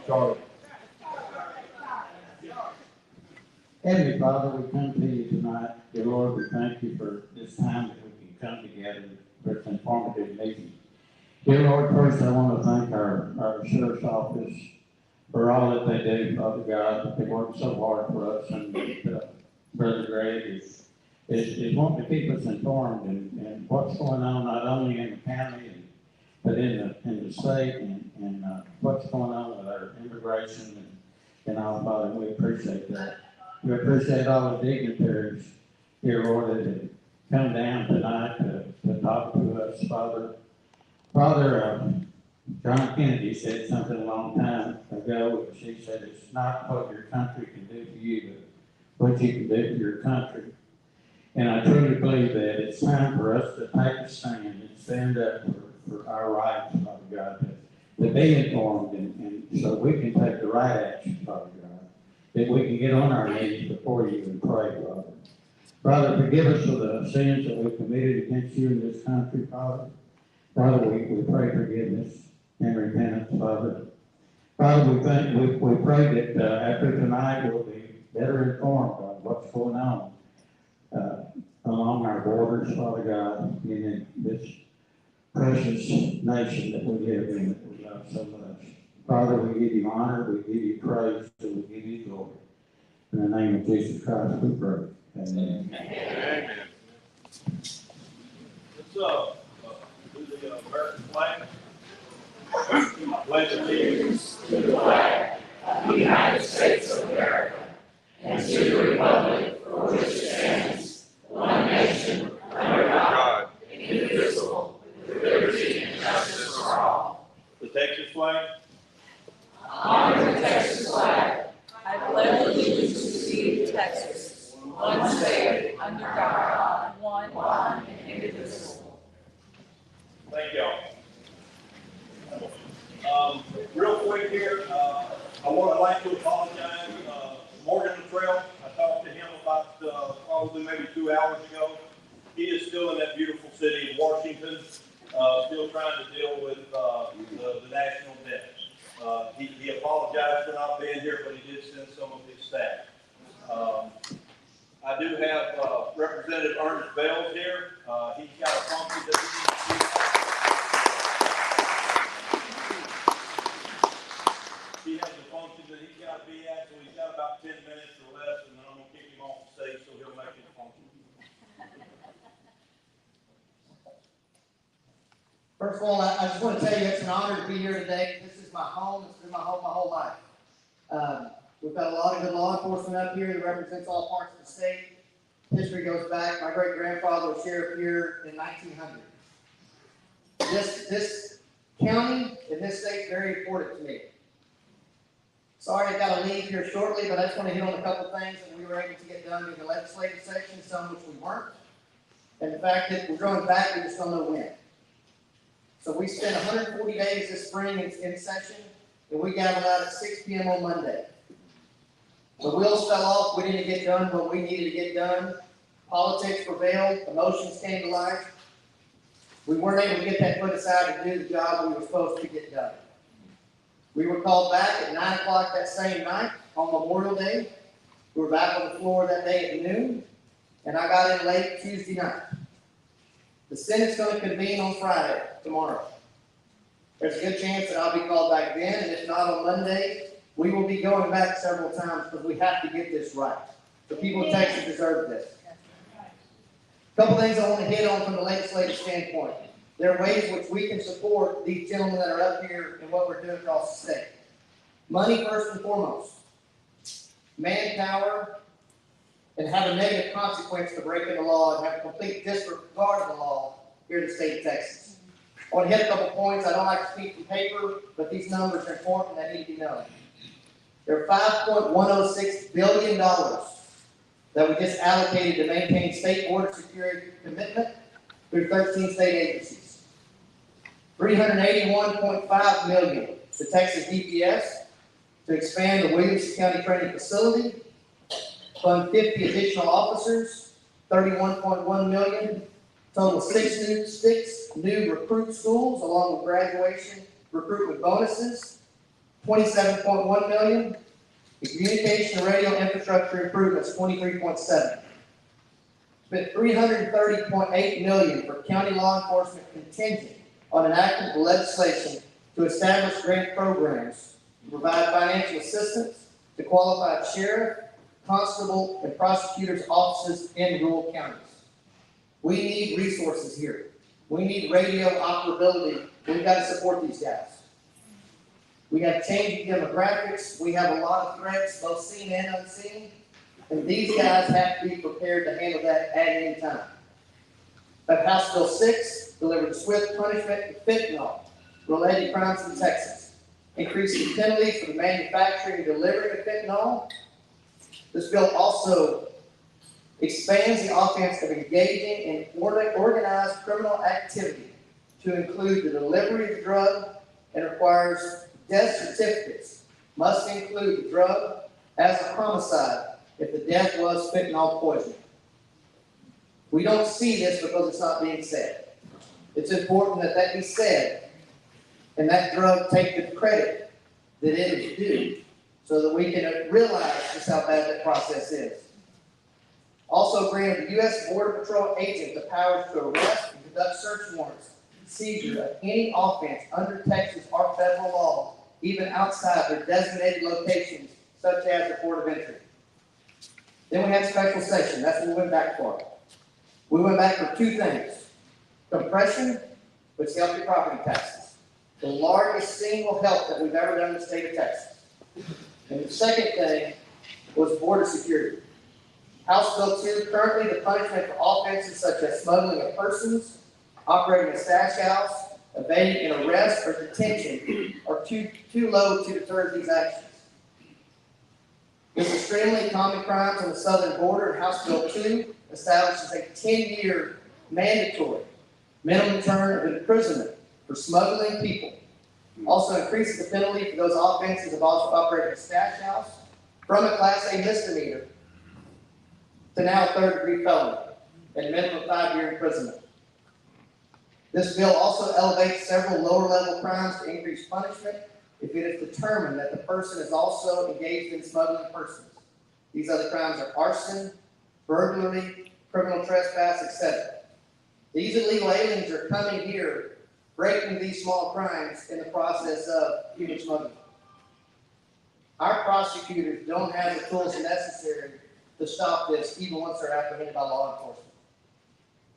Charlie. Heavenly Father, we come to you tonight. Dear Lord, we thank you for this time that we can come together for this informative meeting. Dear Lord, first I want to thank our sheriff's office for all that they do, Father God. They work so hard for us, and Brother Greg is wanting to keep us informed and what's going on, not only in the county, but in the state, and what's going on with our immigration and all, Father. We appreciate that. We appreciate all the dignitaries here, Lord, that have come down tonight to talk to us, Father. Father, John Kennedy said something a long time ago. She said, it's not what your country can do for you, but what you can do for your country. And I truly believe that it's time for us to take a stand and stand up for our rights, Father God, to be informed and so we can take the right action, Father God, that we can get on our knees before you and pray, Father. Father, forgive us for the sins that we've committed against you in this country, Father. Father, we pray forgiveness and repentance, Father. Father, we pray that after tonight we'll be better informed on what's going on along our borders, Father God, and in this precious nation that we live in, that we love so much. Father, we give you honor, we give you praise, and we give you glory. In the name of Jesus Christ, we pray. Amen. Amen. Let's do the American flag. Pledge allegiance to the flag of the United States of America and to the republic for which it stands, one nation, under God, indivisible, with liberty and justice for all. The Texas flag. Honor the Texas flag. I pledge allegiance to thee, Texas, one state, under God, one and indivisible. Thank y'all. Real quick here, I would like to apologize. Morgan Terrell, I talked to him about probably maybe 2 hours ago. He is still in that beautiful city of Washington, still trying to deal with the national debt. He apologized for not being here, but he did send some of his staff. I do have Representative Ernest Bells here. He's got a function that he needs to do. He has a function that he's got to be at, so he's got about 10 minutes or less, and then I'm going to kick him off the stage so he'll make his function. First of all, I just want to tell you it's an honor to be here today. This is my home. It's been my home my whole life. We've got a lot of good law enforcement up here that represents all parts of the state. History goes back. My great-grandfather was sheriff here in 1900. This county and this state is very important to me. Sorry I've got to leave here shortly, but I just want to hit on a couple things that we were able to get done in the legislative section, some which we weren't. And the fact that we're going back, we just don't know when. So we spent 140 days this spring in session, and we gaveled out at 6 p.m. on Monday. The wheels fell off. We didn't get done what we needed to get done. Politics prevailed. Emotions came to life. We weren't able to get that put aside to do the job we were supposed to get done. We were called back at 9 o'clock that same night on Memorial Day. We were back on the floor that day at noon, and I got in late Tuesday night. The Senate's going to convene on Friday, tomorrow. There's a good chance that I'll be called back then, and if not on Monday, we will be going back several times because we have to get this right. The people of Texas deserve this. A couple things I want to hit on from the legislative standpoint. There are ways in which we can support these gentlemen that are up here and what we're doing across the state. Money first and foremost. Manpower, and have a negative consequence to breaking the law and have a complete disregard of the law here in the state of Texas. I want to hit a couple points. I don't like to speak from paper, but these numbers are important and they need to be known. There are $5.106 billion that we just allocated to maintain state border security commitment through 13 state agencies. $381.5 million to Texas DPS to expand the Williamson County Training Facility, fund 50 additional officers, $31.1 million Total of six new recruit schools along with graduation recruitment bonuses, $27.1 million. The communication and radio infrastructure improvements, $23.7. Spent $330.8 million for county law enforcement contingent on enactment of legislation to establish grant programs to provide financial assistance to qualified sheriff, constable, and prosecutors' offices in rural counties. We need resources here. We need radio operability. We've got to support these guys. We have changing demographics. We have a lot of threats, both seen and unseen. And these guys have to be prepared to handle that at any time. But House Bill 6 delivered swift punishment for fentanyl-related crimes in Texas, increasing penalties for the manufacturing and delivery of fentanyl. This bill also expands the offense of engaging in organized criminal activity to include the delivery of the drug and requires death certificates must include the drug as a homicide if the death was fentanyl poisoning. We don't see this because it's not being said. It's important that that be said and that drug take the credit that it is due so that we can realize just how bad that process is. Also granted the U.S. Border Patrol agent the powers to arrest and conduct search warrants, seizure of any offense under Texas or federal law, even outside their designated locations, such as the port of entry. Then we had special session. That's what we went back for. We went back for two things. Compression, which helped your property taxes. The largest single help that we've ever done in the state of Texas. And the second thing was border security. House Bill 2, currently the punishment for offenses such as smuggling of persons, operating a stash house, evading an arrest or detention are too low to deter these actions. This extremely common crimes on the southern border, and House Bill 2 establishes a 10-year mandatory minimum term of imprisonment for smuggling people. Also increases the penalty for those offenses of also operating a stash house from a Class A misdemeanor to now a third-degree felony and a minimum of 5-year imprisonment. This bill also elevates several lower-level crimes to increase punishment if it is determined that the person is also engaged in smuggling persons. These other crimes are arson, burglary, criminal trespass, etc. These illegal aliens are coming here, breaking these small crimes in the process of human smuggling. Our prosecutors don't have the tools necessary to stop this, even once they're apprehended by law enforcement.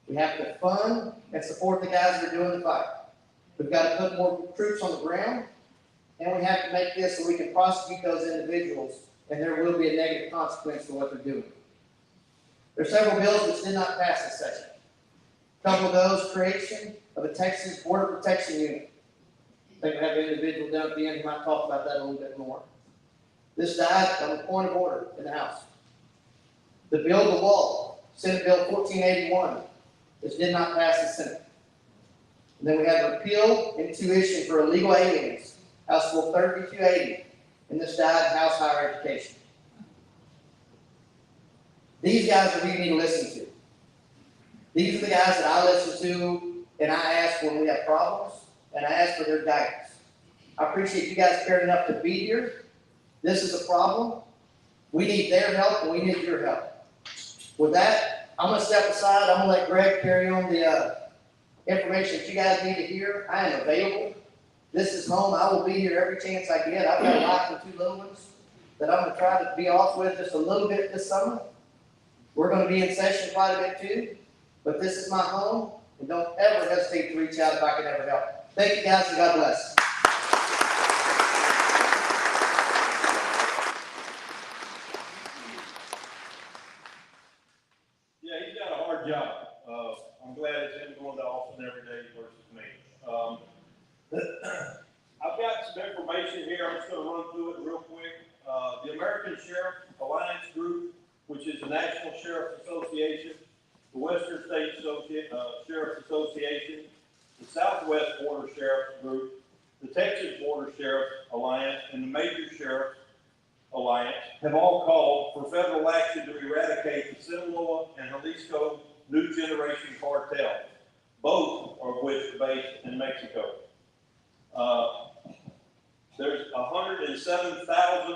We have to fund and support the guys that are doing the fight. We've got to put more troops on the ground, and we have to make this so we can prosecute those individuals, and there will be a negative consequence for what they're doing. There are several bills which did not pass this session. A couple of those, creation of a Texas Border Protection Unit. I think we have an individual down at the end who might talk about that a little bit more. This died on the point of order in the House. The bill of the wall, Senate Bill 1481, which did not pass the Senate. And then we have repeal and tuition for illegal aliens, House Bill 3280, and this died in House Higher Education. These guys that we need to listen to. These are the guys that I listen to and I ask when we have problems, and I ask for their guidance. I appreciate you guys caring enough to be here. This is a problem. We need their help and we need your help. With that, I'm going to step aside. I'm going to let Greg carry on the information that you guys need to hear. I am available. This is home. I will be here every chance I get. I've got a wife and 2 little ones that I'm going to try to be off with just a little bit this summer. We're going to be in session quite a bit too, but this is my home, and don't ever hesitate to reach out if I can ever help. Thank you guys, and God bless. Yeah, he's got a hard job. I'm glad it's him going to Austin every day versus me. I've got some information here. I'm just going to run through it real quick. The American Sheriff Alliance Group, which is the National Sheriff's Association, the Western States Sheriff's Association, the Southwest Border Sheriff's Group, the Texas Border Sheriff's Alliance, and the Major Sheriff's Alliance have all called for federal action to eradicate the Sinaloa and Jalisco New Generation Cartel. both of which are based in Mexico. There's 107,000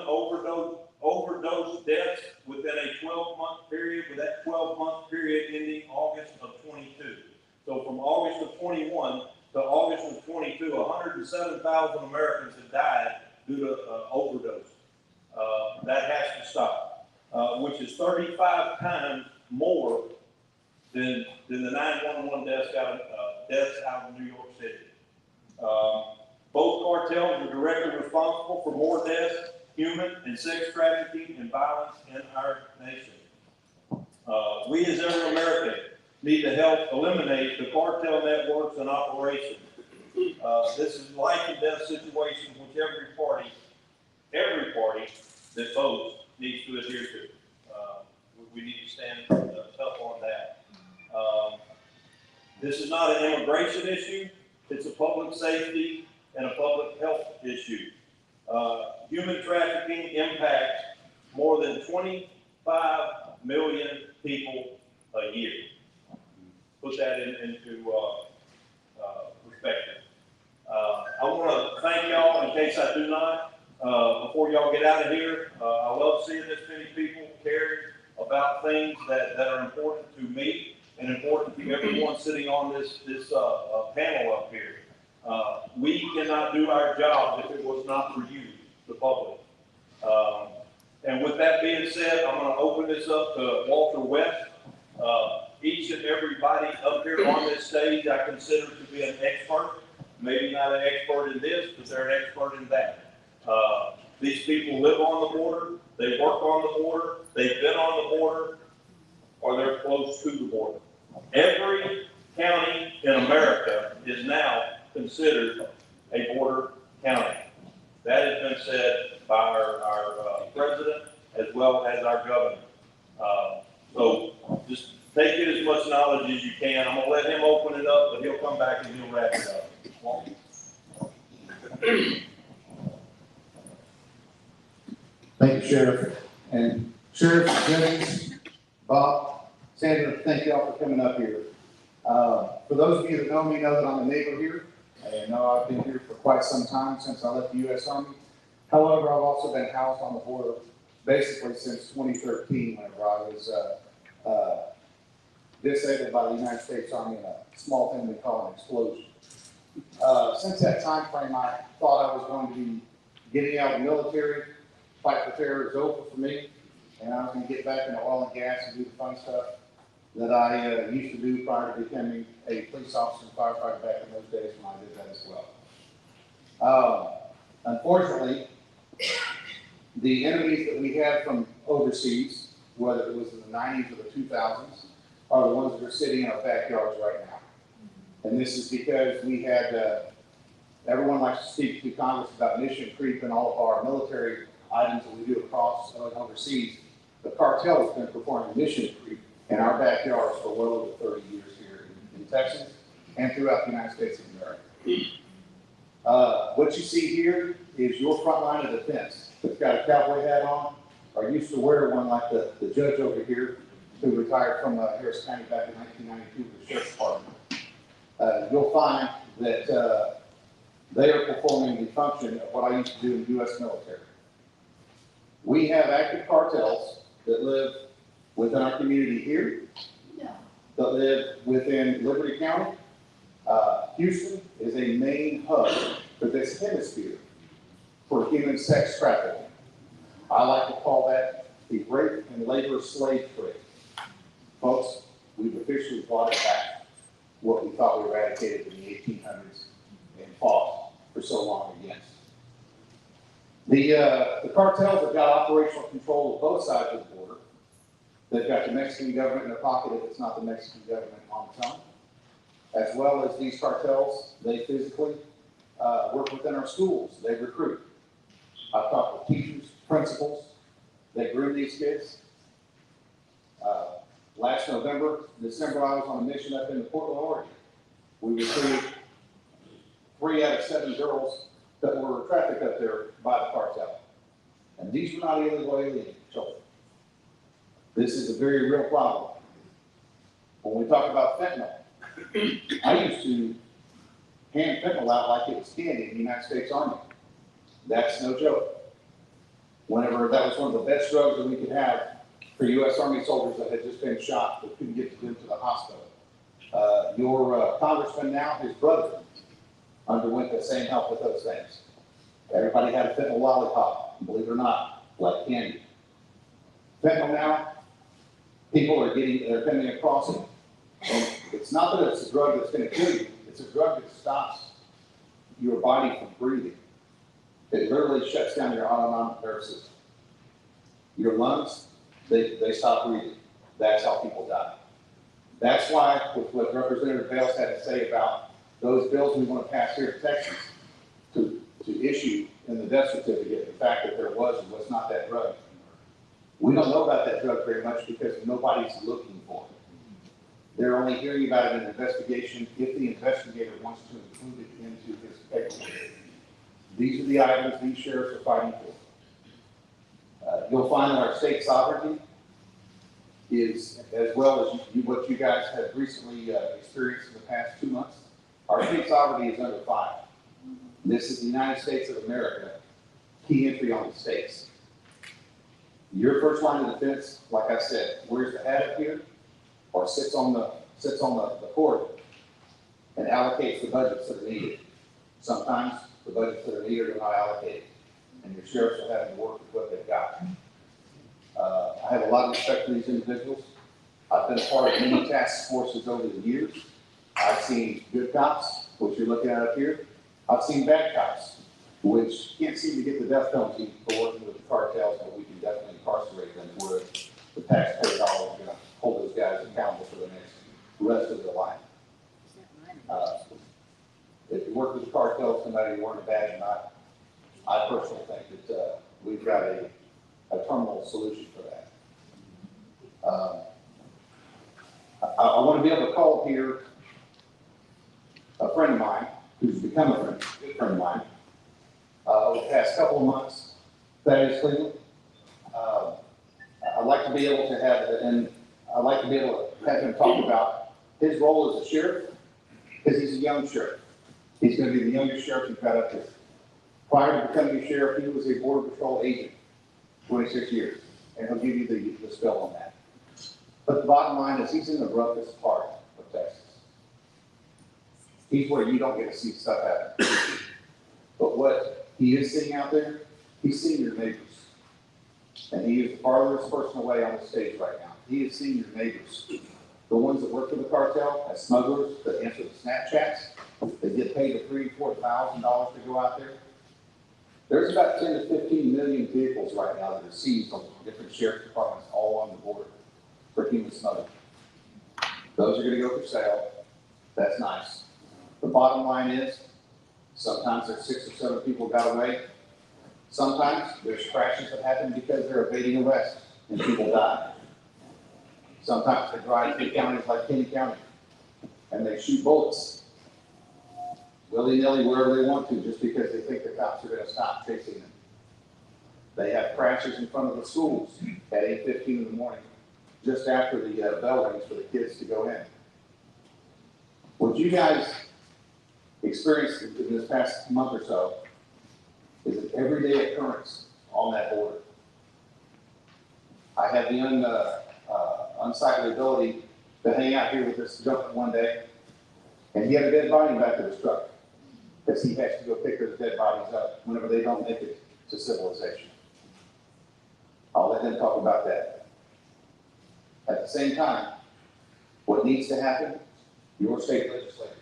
overdose deaths within a 12-month period, with that 12-month period ending August of 22. So from August of 21 to August of 22, 107,000 Americans have died due to overdose. That has to stop, which is 35 times more than the 911 deaths out of New York City. Both cartels are directly responsible for more deaths, human and sex trafficking, and violence in our nation. We as every American need to help eliminate the cartel networks and operations. This is a life and death situation which every party that votes needs to adhere to. We need to stand tough on that. This is not an immigration issue. It's a public safety and a public health issue. Human trafficking impacts more than 25 million people a year. Put that into perspective. I want to thank y'all, in case I do not, before y'all get out of here. I love seeing this many people caring about things that are important to me and important to everyone sitting on this panel up here. We cannot do our job if it was not for you, the public. And with that being said, I'm going to open this up to Walter West. Each and everybody up here on this stage I consider to be an expert. Maybe not an expert in this, but they're an expert in that. These people live on the border, they work on the border, they've been on the border, or they're close to the border. Every county in America is now considered a border county. That has been said by our president as well as our governor. So just take it as much knowledge as you can. I'm going to let him open it up, but he'll come back and he'll wrap it up. Thank you, Sheriff. And Sheriff, Jennings, Bob, Sandra, thank you all for coming up here. For those of you that know me know that I'm a neighbor here. I know I've been here for quite some time, since I left the U.S. Army. However, I've also been housed on the border basically since 2013, whenever I was disabled by the United States Army in a small thing we call an explosion. Since that time frame, I thought I was going to be getting out of the military. Fight for terror is over for me, and I was going to get back into oil and gas and do the fun stuff that I used to do prior to becoming a police officer and firefighter back in those days when I did that as well. Unfortunately, the enemies that we had from overseas, whether it was in the 90s or the 2000s, are the ones that are sitting in our backyards right now. And this is because we had, everyone likes to speak to Congress about mission creep and all of our military items that we do across and overseas. The cartel has been performing mission creep in our backyards for well over 30 years here in Texas and throughout the United States of America. What you see here is your front line of defense. It's got a cowboy hat on, or used to wear one like the judge over here, who retired from Harris County back in 1992 with the Sheriff's Department. You'll find that they are performing the function of what I used to do in the U.S. military. We have active cartels that live within our community here, that live within Liberty County. Houston is a main hub for this hemisphere for human sex trafficking. I like to call that the rape and labor slave trade. Folks, we've officially brought it back, what we thought we eradicated in the 1800s and fought for so long against. The cartels have got operational control of both sides of the border. They've got the Mexican government in their pocket if it's not the Mexican government on its own. As well as these cartels, they physically work within our schools. They recruit. I've talked with teachers, principals. They groom these kids. Last December, I was on a mission up in Portland, Oregon. We recruited 3 out of 7 girls that were trafficked up there by the cartel. And these were not illegal alien children. This is a very real problem. When we talk about fentanyl, I used to hand fentanyl out like it was candy in the United States Army. That's no joke. Whenever that was one of the best drugs that we could have for U.S. Army soldiers that had just been shot that couldn't get them to the hospital. Your congressman now, his brother, underwent the same help with those things. Everybody had a fentanyl lollipop, believe it or not, like candy. Fentanyl now, people are they're coming across it. And it's not that it's a drug that's going to kill you, it's a drug that stops your body from breathing. It literally shuts down your autonomic nervous system. Your lungs, they stop breathing. That's how people die. That's why, with what Representative Bales had to say about those bills we want to pass here in Texas, to issue in the death certificate the fact that there was or was not that drug. We don't know about that drug very much because nobody's looking for it. They're only hearing about it in an investigation if the investigator wants to include it into his paperwork. These are the items these sheriffs are fighting for. You'll find that our state sovereignty is, as well as what you guys have recently experienced in the past 2 months, our state sovereignty is under fire. This is the United States of America, key entry on the states. Your first line of defense, like I said, wears the hat up here or sits on the court and allocates the budgets that are needed. Sometimes the budgets that are needed are not allocated, and your sheriffs are having to work with what they've got. I have a lot of respect for these individuals. I've been a part of many task forces over the years. I've seen good cops, which you're looking at up here. I've seen bad cops, which can't seem to get the death penalty for working with the cartels, but we can definitely incarcerate them where the taxpayer dollars are going to hold those guys accountable for the rest of their life. If you work with the cartels, no matter you weren't a bad or not, I personally think that we've got a terminal solution for that. I want to be able to call here a friend of mine who's become a good friend of mine over the past couple of months, Thaddeus Cleveland. I'd like to be able to have it, and I'd like to be able to have him talk about his role as a sheriff, because he's a young sheriff. He's going to be the youngest sheriff you've got up here. Prior to becoming a sheriff, he was a Border Patrol agent, 26 years, and he'll give you the spell on that. But the bottom line is he's in the roughest part of Texas. He's where you don't get to see stuff happen. But what he is seeing out there, he's seeing your neighbors. And he is the farthest person away on the stage right now. He is seeing your neighbors. The ones that work for the cartel as smugglers, that answer the Snapchats, that get paid $3,000 to $4,000 to go out there. There's about 10 to 15 million vehicles right now that are seized on different sheriff departments all along the border for human smuggling. Those are going to go for sale. That's nice. The bottom line is, sometimes there's 6 or 7 people got away. Sometimes there's crashes that happen because they're evading arrest and people die. Sometimes they drive through counties like Kenny County and they shoot bullets willy-nilly wherever they want to just because they think the cops are going to stop chasing them. They have crashes in front of the schools at 8:15 in the morning just after the bell rings for the kids to go in. What you guys experienced in this past month or so is an everyday occurrence on that border. I had the unsightly ability to hang out here with this gentleman one day, and he had a dead body in the back of his truck because he has to go pick those dead bodies up whenever they don't make it to civilization. I'll let him talk about that. At the same time, what needs to happen, your state legislators,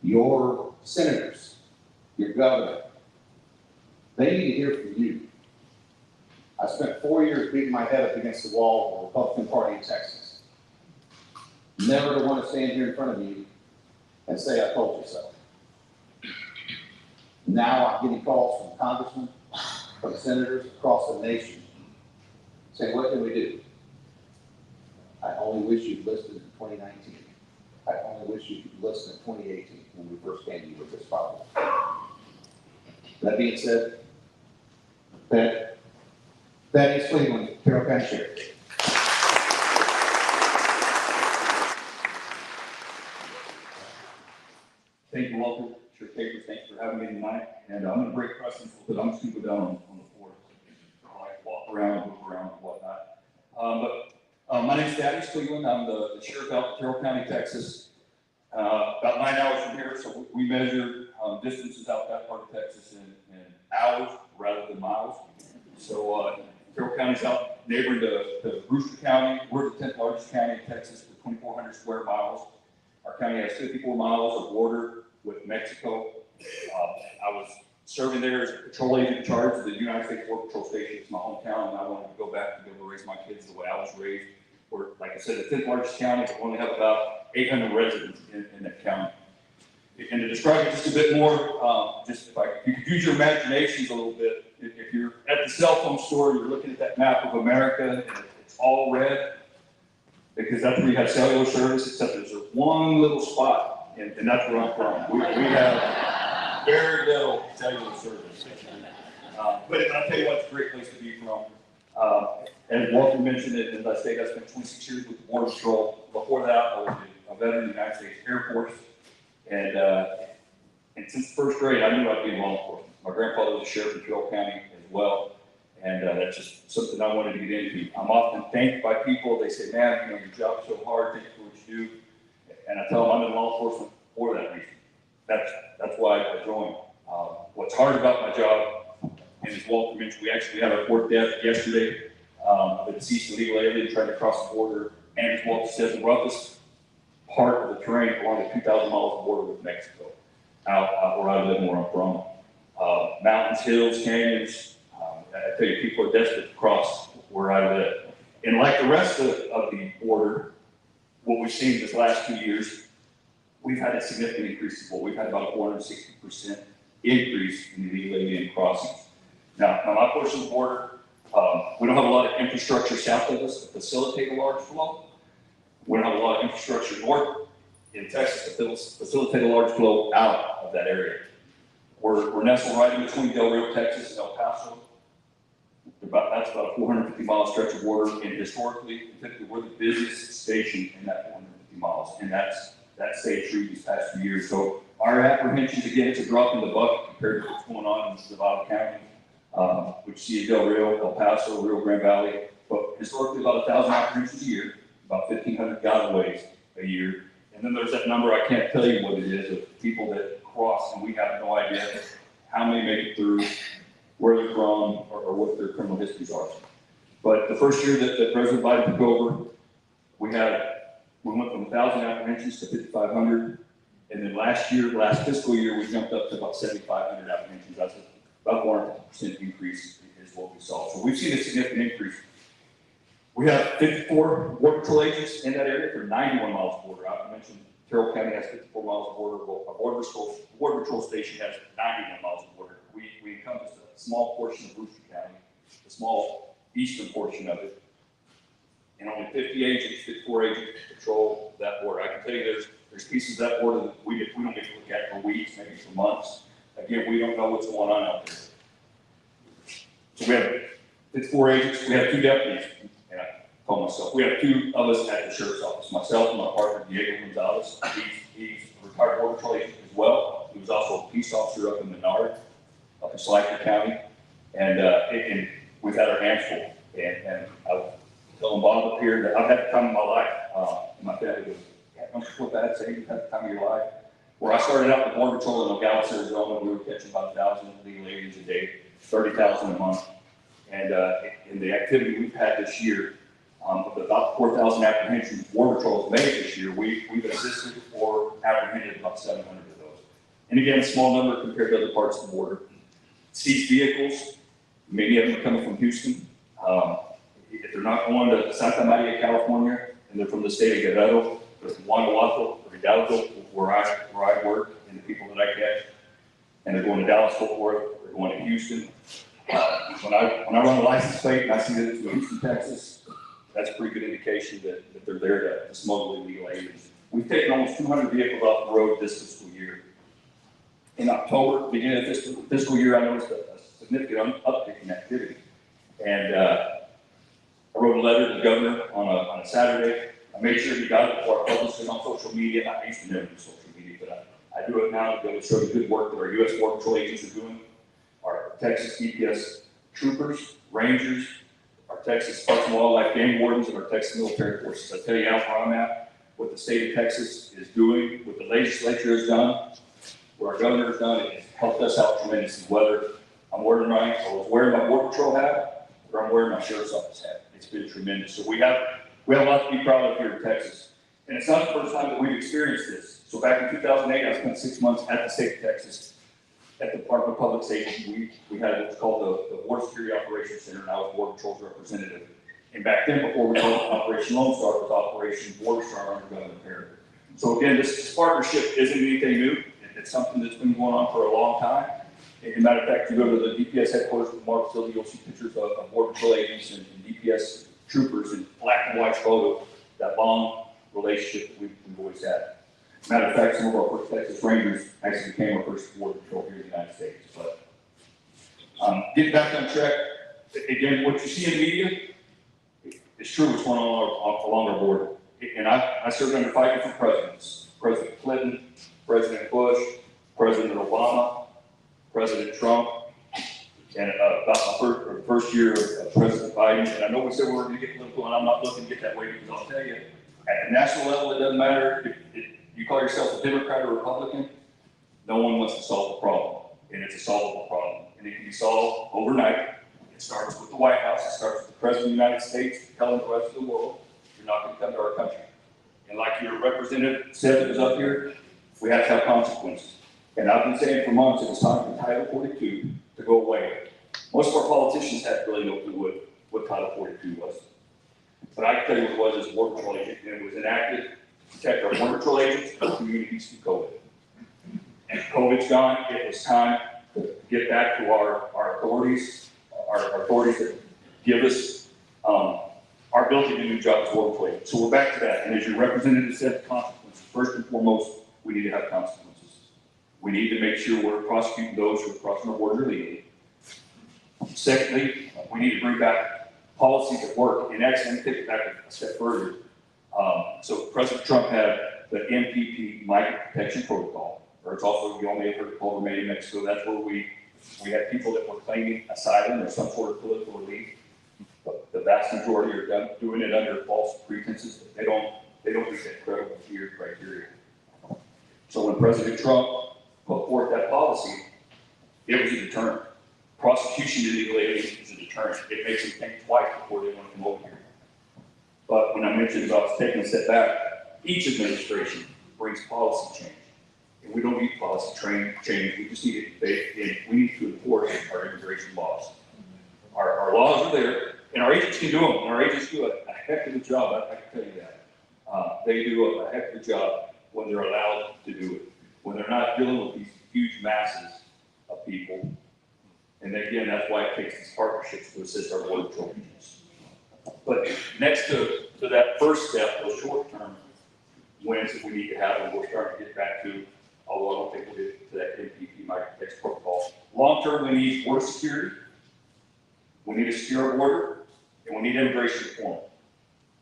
your senators, your governor, they need to hear from you. I spent 4 years beating my head up against the wall of the Republican Party in Texas. Never to want to stand here in front of you and say, I told you so. Now I'm getting calls from congressmen, from senators across the nation saying, what can we do? I only wish you'd listened in 2019. I only wish you'd listened in 2018 when we first came to you with this problem. That being said, Thaddeus Cleveland, Terrell County Sheriff. thank you all for your papers. Thanks for having me tonight. And I'm going to break precedence because I'm just going to go down on the floor. Like walk around, move around, and whatnot. My name is Thaddeus Cleveland. I'm the sheriff out in Terrell County, Texas. About 9 hours from here, so we measure distances out that part of Texas in hours rather than miles. So Terrell County's out neighboring to Brewster County. We're the 10th largest county in Texas with 2,400 square miles. Our county has 54 miles of border with Mexico. I was serving there as a patrol agent in charge of the United States Border Patrol Station. It's my hometown, and I wanted to go back and be able to raise my kids the way I was raised. We're, like I said, the 10th largest county, but we only have about 800 residents in that county. And to describe it just a bit more, just if you could use your imaginations a little bit, if you're at the cell phone store, you're looking at that map of America, and it's all red, because that's where you have cellular service, except there's one little spot, and that's where I'm from. We have very little cellular service. But I'll tell you what, it's a great place to be from. And Walter mentioned it, as I stated, I spent 26 years with the Border Patrol. Before that, I was a veteran of the United States Air Force. And since first grade, I knew I'd be in law enforcement. My grandfather was a sheriff in Terrell County as well. And that's just something I wanted to get into. I'm often thanked by people. They say, man, your job's so hard, thank you for what you do. And I tell them I'm in law enforcement for that reason. That's why I joined. What's hard about my job, and as Walter mentioned, we actually had our fourth death yesterday. The deceased illegal alien trying to cross the border. And as Walter said, the roughest part of the terrain along the 2,000 miles of border with Mexico, out where I live and where I'm from. Mountains, hills, canyons. I tell you, people are desperate to cross where I live. And like the rest of the border, what we've seen this last 2 years, we've had a significant increase as well. We've had about a 460% increase in the illegal alien crossings. Now my portion of the border, we don't have a lot of infrastructure south of us to facilitate a large flow. We don't have a lot of infrastructure north in Texas to facilitate a large flow out of that area. We're nestled right in between Del Rio, Texas, and El Paso. That's about a 450-mile stretch of border, and historically, typically, we're the busiest station in that 450 miles, and that stayed true these past few years. So our apprehensions, again, it's a drop in the bucket compared to what's going on in Zapata County, which you see in Del Rio, El Paso, Rio Grande Valley, but historically about 1,000 apprehensions a year, about 1,500 gotaways a year. And then there's that number, I can't tell you what it is, of people that cross, and we have no idea how many make it through, where they're from, or what their criminal histories are. But the first year that President Biden took over, we went from 1,000 apprehensions to 5,500. And then last fiscal year, we jumped up to about 7,500 apprehensions. That's about 400% increase is what we saw. So we've seen a significant increase. We have 54 Border Patrol agents in that area for 91 miles of border. I mentioned Terrell County has 54 miles of border. Well, our Border Patrol station has 91 miles of border. We encompass a small portion of Brewster County, the small eastern portion of it, and only 54 agents patrol that border. I can tell you there's pieces of that border that we don't get to look at for weeks, maybe for months. Again, we don't know what's going on out there. So we have 54 agents, we have 2 deputies, and I call myself, we have 2 of us at the sheriff's office, myself and my partner, Diego Gonzalez. He's a retired Border Patrol agent as well. He was also a peace officer up in Menard, up in Slacker County, and we've had our hands full. And I was telling Bob up here that I've had the time of my life. My family goes, don't you feel bad saying you've had the time of your life? Where I started out with Border Patrol in Nogales, Arizona, we were catching about 1,000 illegal aliens a day, 30,000 a month. And in the activity we've had this year, of about 4,000 apprehensions Border Patrol has made this year, we've assisted or apprehended about 700 of those. And again, a small number compared to other parts of the border. Seized vehicles, many of them are coming from Houston. If they're not going to Santa Maria, California, and they're from the state of Guerrero, they're from Guanajuato or Hidalgo, where I work, and the people that I catch, and they're going to Dallas, Fort Worth, they're going to Houston. When I run a license plate and I see that it's in Houston, Texas, that's a pretty good indication that they're there to smuggle illegal aliens. We've taken almost 200 vehicles off the road this fiscal year. In October, beginning of this fiscal year, I noticed a significant uptick in activity. And I wrote a letter to the governor on a Saturday. I made sure he got it before I published it on social media. I used to never do social media, but I do it now to show the good work that our U.S. Border Patrol agents are doing, our Texas DPS troopers, rangers, our Texas Parks and Wildlife game wardens, and our Texas military forces. I tell you how far I'm at, what the state of Texas is doing, what the legislature has done, what our governor has done, it has helped us out tremendously. Whether I'm wearing my Border Patrol hat, or I'm wearing my sheriff's office hat, it's been tremendous. So we have a lot to be proud of here in Texas. And it's not the first time that we've experienced this. So back in 2008, I spent 6 months at the state of Texas, at the Department of Public Safety. We had what's called the Border Security Operations Center, and I was Border Patrol's representative. And back then, before we called it Operation Lone Star, it was Operation Border Star under Governor Terrell. So again, this partnership isn't anything new. It's something that's been going on for a long time. As a matter of fact, you go to the DPS headquarters of Mark facility, you'll see pictures of Border Patrol agents and DPS troopers in black and white photo, that long relationship that we've always had. Matter of fact, some of our first Texas Rangers actually became our first Border Patrol here in the United States. But getting back on track, again, what you see in the media, it's true what's going on along our border. And I served under 5 different presidents: President Clinton, President Bush, President Obama, President Trump, and about my first year of President Biden. And I know we said we were going to get political, and I'm not looking to get that way, because I'll tell you, at the national level, it doesn't matter if you call yourself a Democrat or Republican, no one wants to solve the problem, and it's a solvable problem, and it can be solved overnight. It starts with the White House, it starts with the President of the United States, telling the rest of the world, you're not going to come to our country. And like your representative said that was up here, we have to have consequences. And I've been saying for months, it was time for Title 42 to go away. Most of our politicians had really no clue what Title 42 was. But I can tell you what it was as a Border Patrol agent, and it was enacted to protect our Border Patrol agents and our communities through COVID. And COVID's gone, it was time to get back to our authorities, our authorities that give us our ability to do jobs as Border Patrol agents. So we're back to that, and as your representative said, consequences. First and foremost, we need to have consequences. We need to make sure we're prosecuting those who are crossing our border illegally. Secondly, we need to bring back policies that work. And actually, let me take it back a step further. So President Trump had the MPP, Migrant Protection Protocol, or it's also, you only heard it called Remain in Mexico. That's where we had people that were claiming asylum or some sort of political relief. But the vast majority are doing it under false pretenses. They don't meet that credible fear criteria. So when President Trump put forth that policy, it was a deterrent. Prosecution of illegal aliens is a deterrent. It makes them think twice before they want to come over here. But when I mentioned about taking a step back, each administration brings policy change. And we don't need policy change, we just need it baked in. We need to enforce our immigration laws. Our laws are there, and our agents can do them. And our agents do a heck of a job, I can tell you that. They do a heck of a job when they're allowed to do it. When they're not dealing with these huge masses of people. And again, that's why it takes these partnerships to assist our Border Patrol agents. But next to that first step, those short-term wins that we need to have, and we're starting to get back to, although I don't think we'll get to that MPP Migrant Protection Protocol. Long-term, we need border security, we need a secure border, and we need immigration reform.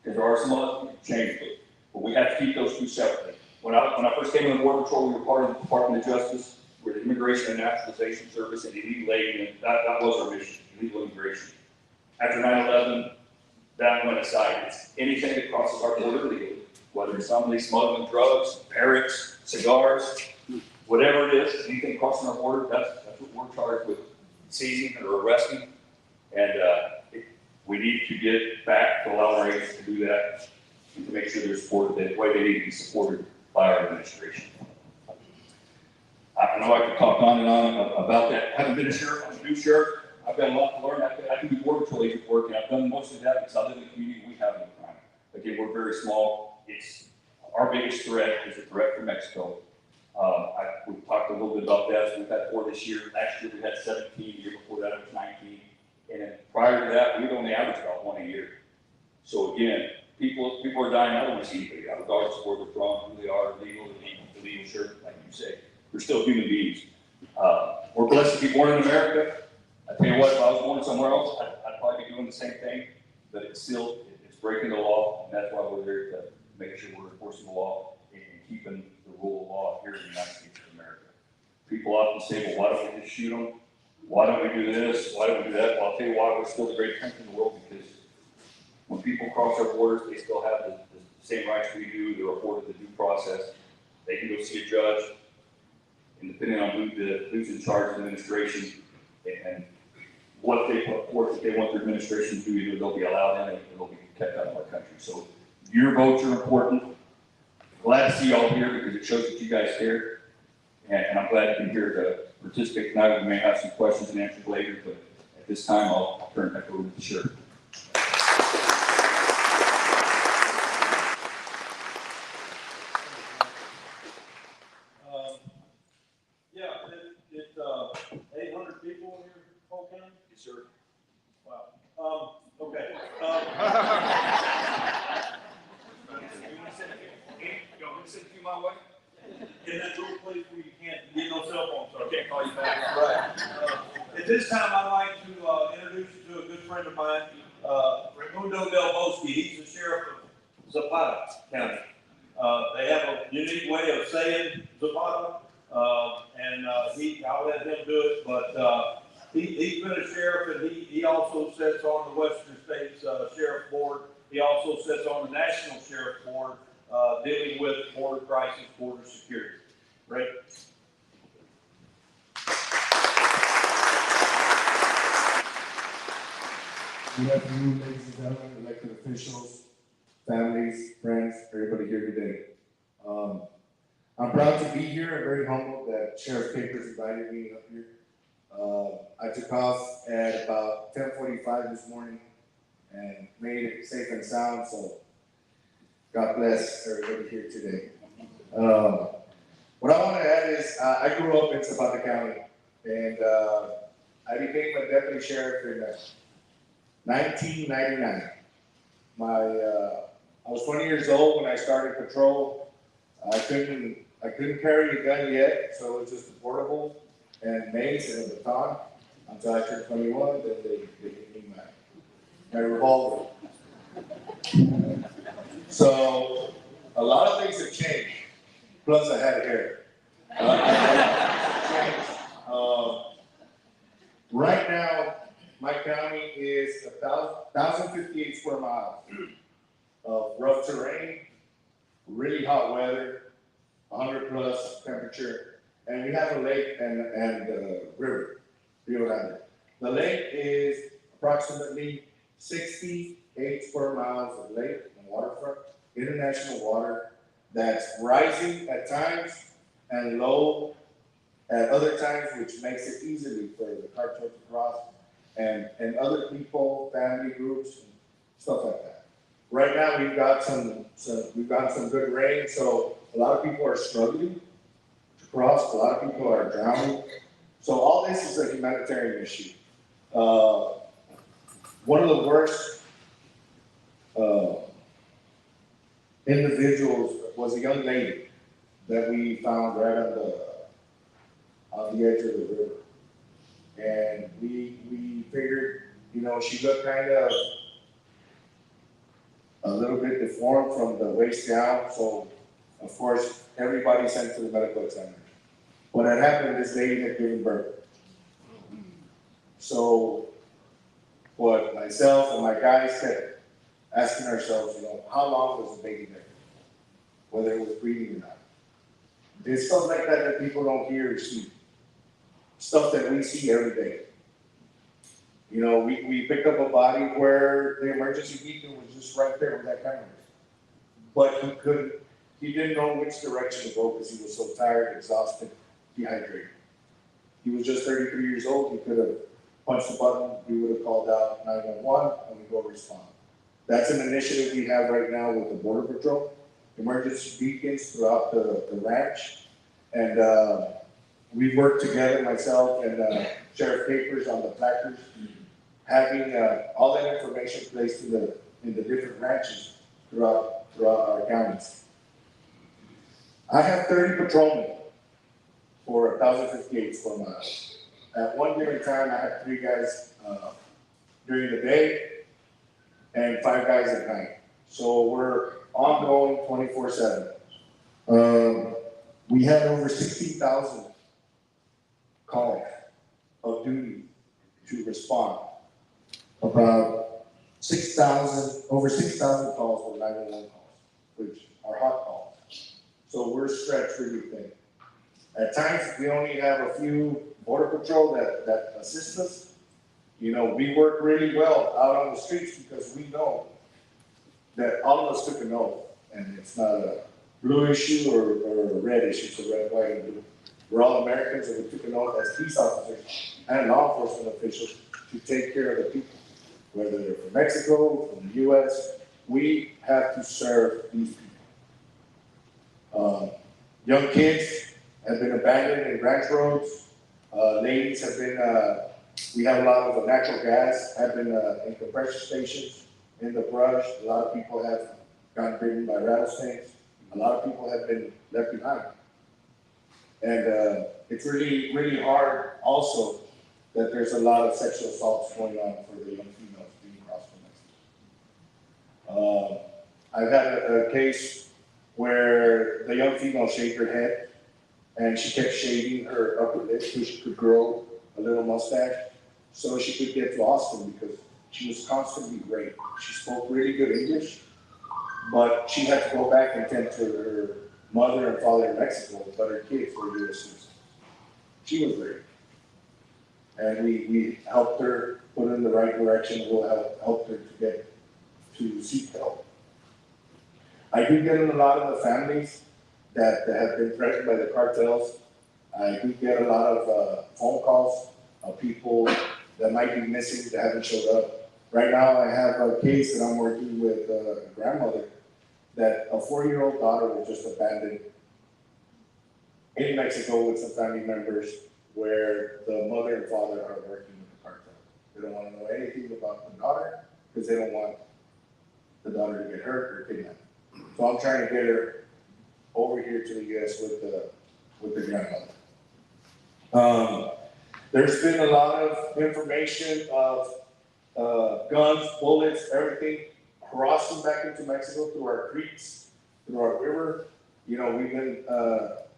Because there are some other changes, but we have to keep those two separately. When I first came in the Border Patrol, we were part of the Department of Justice. We're the Immigration and Naturalization Service, and illegal alien, that was our mission, illegal immigration. After 9/11, that went aside. It's anything that crosses our border illegally, whether it's somebody smuggling drugs, parrots, cigars, whatever it is, anything crossing our border, that's what we're charged with seizing or arresting. And we need to get back to allow our agents to do that and to make sure they're supported the way they need to be supported by our administration. I know I could talk on and on about that. I haven't been a sheriff, I'm a new sheriff. I've got a lot to learn. I can do Border Patrol agent work, and I've done most of that because I live in the community we have no crime. Again, we're very small. Our biggest threat is a threat from Mexico. We've talked a little bit about that. So we've had 4 this year. Last year we had 17. The year before that it was 19. And prior to that, we'd only averaged about 1 a year. So again, people are dying. I don't want to see anybody out, regardless of where they're from, who they are, illegal, sure, like you say. We're still human beings. We're blessed to be born in America. I tell you what, if I was born somewhere else, I'd probably be doing the same thing. But it's breaking the law, and that's why we're there to make sure we're enforcing the law and keeping the rule of law here in the United States of People often say, well, why don't we just shoot them? Why don't we do this? Why don't we do that? Well, I'll tell you why we're still the greatest country in the world, because when people cross our borders, they still have the same rights we do. They're afforded the due process. They can go see a judge, and depending on who's in charge of the administration and what they put forth that they want their administration to do, either they'll be allowed in or they'll be kept out of our country. So your votes are important. Glad to see y'all here because it shows that you guys care. And I'm glad to be here to participate tonight. We may have some questions and answers later, but at this time, I'll turn it back over to the sheriff. Yeah, it's 800 people in your whole county? Yes, sir. Wow. Okay. You want to send a few my way? In that little place where you can't get no cell phone, so I can't call you back. Right. At this time, I'd like to introduce you to a good friend of mine, Ray Del Bosque. He's the sheriff of Zapata County. They have a unique way of saying Zapata, and I'll let him do it, but he's been a sheriff, and he also sits on the Western States Sheriff Board. He also sits on the National Sheriff Board, dealing with border crisis, border security. Right? Good afternoon, ladies and gentlemen, elected officials, families, friends, everybody here today. I'm proud to be here. I'm very humbled that Sheriff Capers invited me up here. I took off at about 10:45 this morning and made it safe and sound, so God bless everybody here today. What I want to add is I grew up in Zapata County, and I became a deputy sheriff in 1999. I was 20 years old when I started patrol. I couldn't carry a gun yet, so it was just a portable and mace and a baton until I turned 21. Then they gave me my revolver. So a lot of things have changed. Plus, I had hair. Right now, my county is 1,058 square miles of rough terrain, really hot weather, 100 plus temperature, and we have a lake and a river, Rio Grande. The lake is approximately 68 square miles of lake and waterfront, international water that's rising at times and low at other times, which makes it easy for the cartel to cross and other people, family groups, and stuff like that. Right now, we've got some good rain, so a lot of people are struggling to cross. A lot of people are drowning. So all this is a humanitarian issue. One of the worst individuals was a young lady that we found right on the edge of the river. And we figured, she looked kind of a little bit deformed from the waist down. So, of course, everybody sent to the medical examiner. What had happened, this lady had given birth. So, what myself and my guys kept asking ourselves, how long was the baby there? Whether it was breathing or not. There's stuff like that people don't hear or see. Stuff that we see every day. We picked up a body where the emergency beacon was just right there with that camera. But he didn't know which direction to go because he was so tired, exhausted, dehydrated. He was just 33 years old. He could have punched the button. We would have called out 911 and we go respond. That's an initiative we have right now with the Border Patrol. Emergency beacons throughout the ranch. And we worked together, myself and Sheriff Capers on the placards, having all that information placed in the different ranches throughout our counties. I have 30 patrolmen for 1,058 square miles. At one given time, I have 3 guys during the day and 5 guys at night. So we're ongoing 24/7. We had over 16,000 calls of duty to respond. About 6,000, over 6,000 calls were 911 calls, which are hot calls. So we're stretched really thin. At times, we only have a few border patrol that assist us. You know, we work really well out on the streets because we know that all of us took an oath, and it's not a blue issue or a red issue, it's a red, white, and blue. We're all Americans, and we took an oath as peace officers and law enforcement officials to take care of the people, whether they're from Mexico, from the US. We have to serve these people. Young kids have been abandoned in branch roads. Ladies have been, we have a lot of natural gas, have been in compression stations in the brush. A lot of people have gotten bitten by rattlesnakes. A lot of people have been left behind. And it's really, really hard also that there's a lot of sexual assaults going on for the young females being crossed from Mexico. I've had a case where the young female shaved her head and she kept shaving her upper lip so she could grow a little mustache so she could get to Austin because she was constantly raped. She spoke really good English, but she had to go back and tend to her mother and father in Mexico, but her kids were U.S. citizens. She was raped. And we helped her put her in the right direction. We'll help her to seek help. I do get in a lot of the families that have been threatened by the cartels. I do get a lot of phone calls of people that might be missing that haven't showed up. Right now, I have a case that I'm working with a grandmother that a 4-year-old daughter was just abandoned in Mexico with some family members where the mother and father are working with the cartel. They don't want to know anything about the daughter because they don't want the daughter to get hurt or kidnapped. So I'm trying to get her over here to the U.S. with the grandmother. There's been a lot of information of guns, bullets, everything crossing back into Mexico through our creeks, through our river. You know,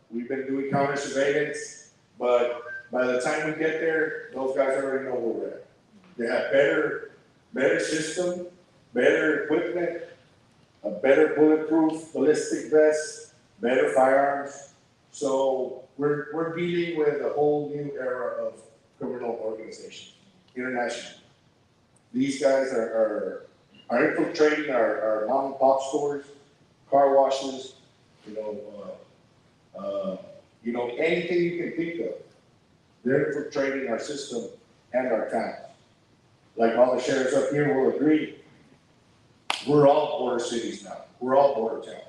we've been doing counter surveillance, but by the time we get there, those guys already know where we're at. They have better system, better equipment, a better bulletproof ballistic vest, better firearms. So we're dealing with a whole new era of criminal organization, international. These guys are infiltrating our mom and pop stores, car washes, anything you can think of. They're infiltrating our system and our towns. Like all the sheriffs up here will agree, we're all border cities now. We're all border towns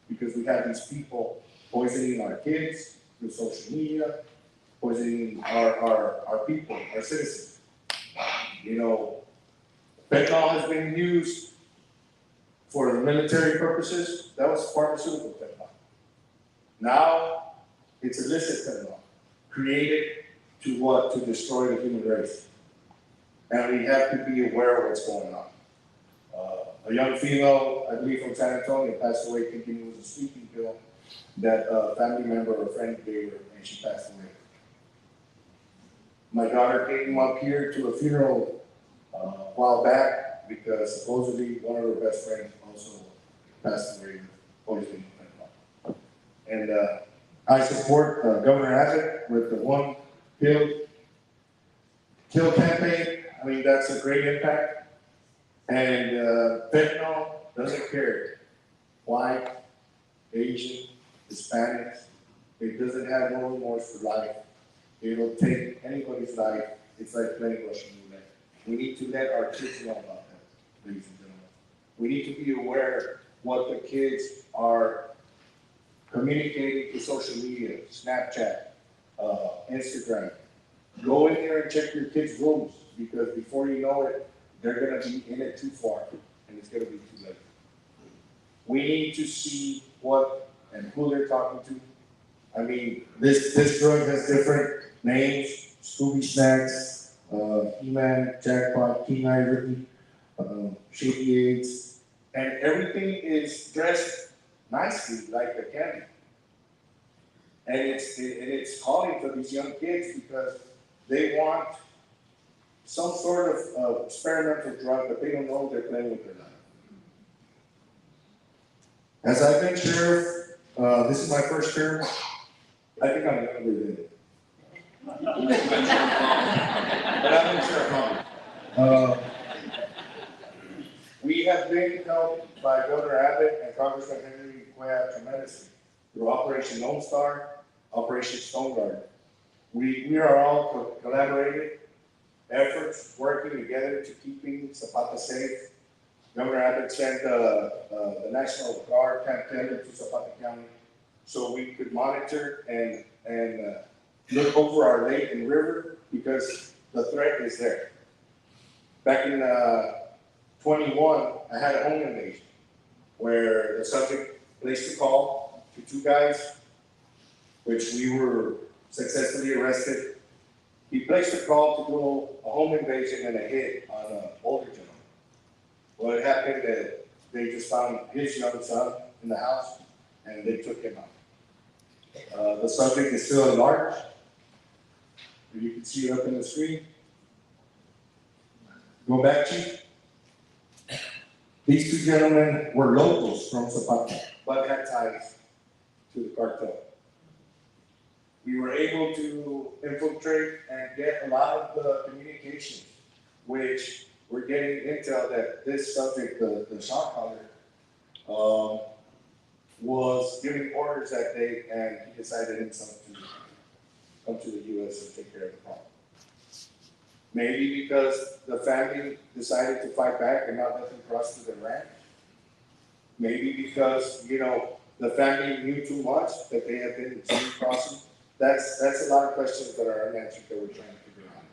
because we have these people poisoning our kids through social media, poisoning our people, our citizens. Fentanyl has been used for the military purposes. That was pharmaceutical fentanyl. Now it's illicit fentanyl, created to what? To destroy the human race. And we have to be aware of what's going on. A young female, I believe from San Antonio, passed away thinking it was a sleeping pill that a family member or friend gave her, and she passed away. My daughter came up here to a funeral a while back because supposedly one of her best friends also passed away with poisoning fentanyl. And I support Governor Abbott with the One Pill Kill campaign. I mean, that's a great impact. And fentanyl doesn't care. White, Asian, Hispanics, it doesn't have no remorse for life. It'll take anybody's life. It's like playing Russian roulette. We need to let our kids know about that, ladies and gentlemen. We need to be aware what the kids are communicating to social media, Snapchat, Instagram. Go in there and check your kids' rooms because before you know it, they're going to be in it too far and it's going to be too late. We need to see what and who they're talking to. I mean, this drug has different names: Scooby Snacks, He-Man, Jackpot, King Ivory, Shady Eggs, and everything is dressed nicely like a candy. And it's calling for these young kids because they want some sort of experimental drug, but they don't know they're playing with their life. As I've been sheriff, this is my first term. I think I'm younger than it. But I've been sheriff. We have been helped by Governor Abbott and Congressman Henry Cuellar tremendously through Operation Lone Star, Operation Stone Guard. We are all collaborated efforts working together to keeping Zapata safe. Governor Abbott sent the National Guard Camp 10 to Zapata County so we could monitor and look over our lake and river because the threat is there. Back in 21, I had a home invasion where the subject placed a call to two guys, which we were successfully arrested. He placed a call to do a home invasion and a hit on an older gentleman. Well, it happened that they just found his young son in the house and they took him out. The subject is still at large. You can see it up in the screen. Go back, Chief. These two gentlemen were locals from Zapata, but had ties to the cartel. We were able to infiltrate and get a lot of the communications, which we're getting intel that this subject, the shot caller, was giving orders that day, and he decided himself to come to the U.S. and take care of the problem. Maybe because the family decided to fight back and not let them cross to the ranch. Maybe because, the family knew too much that they had been crossing. That's a lot of questions that are unanswered that we're trying to figure out.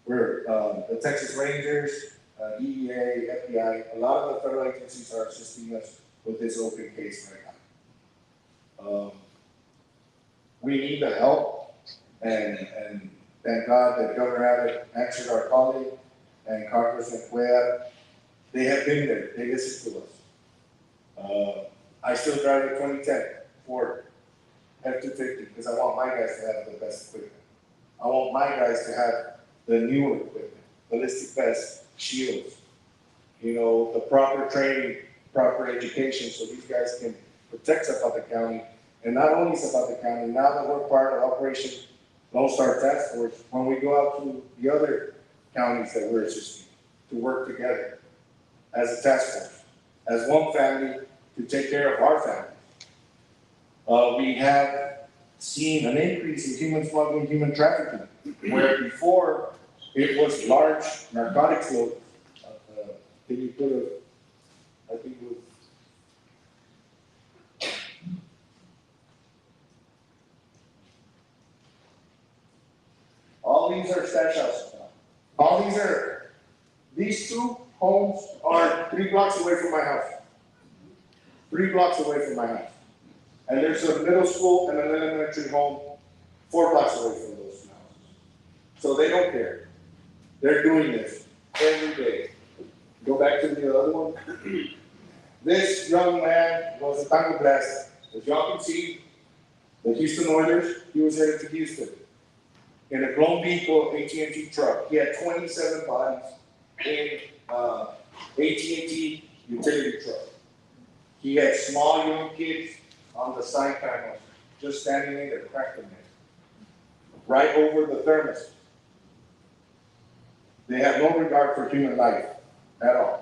We're, the Texas Rangers, DEA, FBI, a lot of the federal agencies are assisting us with this open case right now. We need the help, and thank God that Governor Abbott answered our calling, and Congressman Cuellar. They have been there. They listen to us. I still drive a 2010 Ford F-250 because I want my guys to have the best equipment. I want my guys to have the newer equipment, ballistic vests, shields, the proper training, proper education, so these guys can protect Zapata County. And not only Zapata County, now that we're part of Operation Lone Star Task Force, when we go out to the other counties that we're assisting, to work together as a task force, as one family, to take care of our family. We have seen an increase in human smuggling, human trafficking, where before it was large narcotics loads. Can you put I think it was, all these are stash houses now. These two homes are 3 blocks away from my house. 3 blocks away from my house. And there's a middle school and an elementary home 4 blocks away from those houses. So they don't care. They're doing this every day. Go back to the other one. This young man was a tango blast. As y'all can see, the Houston Oilers, he was headed to Houston in a Glow vehicle AT&T truck. He had 27 bodies in AT&T utility truck. He had small young kids on the side panels, just standing in there, cracking it, right over the thermos. They have no regard for human life at all.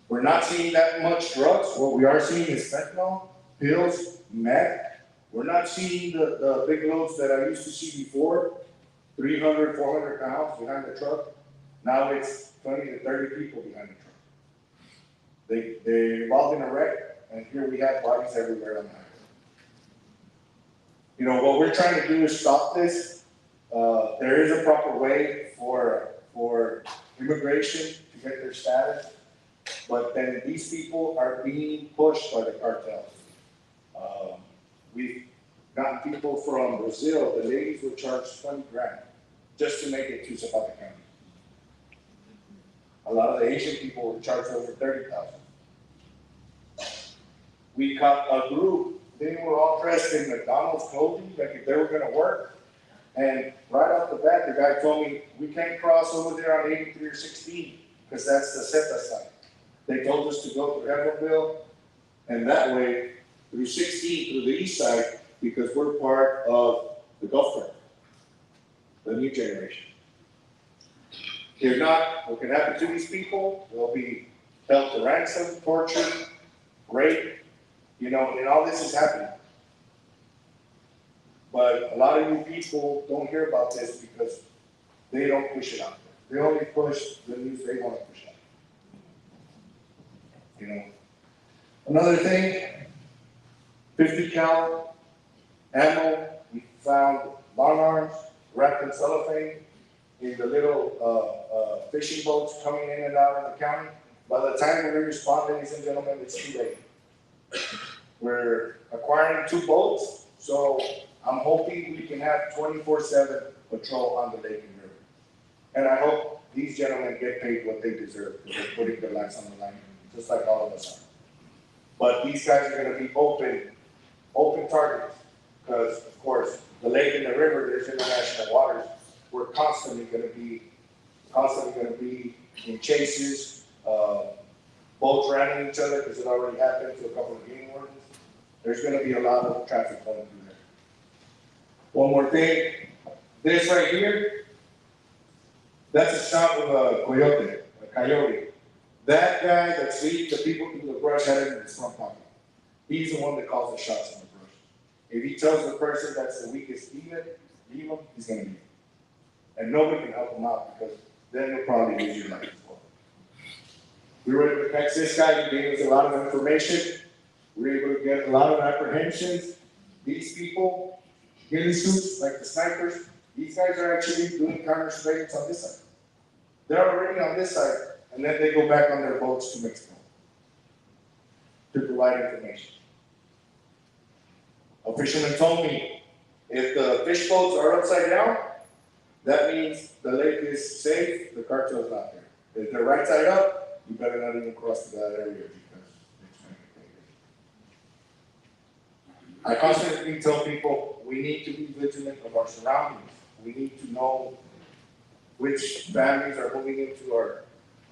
We're not seeing that much drugs. What we are seeing is fentanyl, pills, meth. We're not seeing the big loads that I used to see before, 300, 400 pounds behind the truck. Now it's 20 to 30 people behind the truck. They're involved in a wreck, and here we have bodies everywhere on the highway. What we're trying to do is stop this. There is a proper way for immigration to get their status, but then these people are being pushed by the cartels. We've gotten people from Brazil, the ladies were charged 20 grand just to make it to Zapata County. A lot of the Asian people were charged over 30,000. We caught a group, they were all all dressed in McDonald's clothing, like if they were gonna work. And right off the bat, the guy told me, we can't cross over there on 83 or 16, because that's the SETA side. They told us to go through Everville, and that way, through 16, through the east side, because we're part of the Gulf Coast, the new generation. If not, what can happen to these people, they'll be held to ransom, tortured, rape, you know, and all this is happening. But a lot of you people don't hear about this because they don't push it out there. They only push the news they want to push out. You know. Another thing, 50 cal ammo, we found long arms wrapped in cellophane in the little fishing boats coming in and out of the county. By the time we respond, ladies and gentlemen, it's too late. We're acquiring 2 boats, so I'm hoping we can have 24/7 patrol on the lake and river. And I hope these gentlemen get paid what they deserve because they're putting their lives on the line, just like all of us are. But these guys are gonna be open targets, because of course, the lake and the river, there's international waters. We're constantly gonna be in chases, boats ramming each other, because it already happened to a couple of game wardens. There's gonna be a lot of traffic going through there. One more thing, this right here, that's a shot of a coyote. That guy that's leading the people through the brush had it in his front pocket. He's the one that calls the shots in the brush. If he tells the person that's the weakest, leave him, he's gonna leave. And nobody can help him out, because then you'll probably lose your life as well. We were able to catch this guy, he gave us a lot of information. We were able to get a lot of apprehensions. These people, ghillie suits, like the snipers, these guys are actually doing counter surveillance on this side. They're already on this side, and then they go back on their boats to Mexico to provide information. A fisherman told me, if the fish boats are upside down, that means the lake is safe, the cartel's not there. If they're right side up, you better not even cross to that area, because it's going to be dangerous. I constantly tell people, we need to be vigilant of our surroundings. We need to know which families are moving into our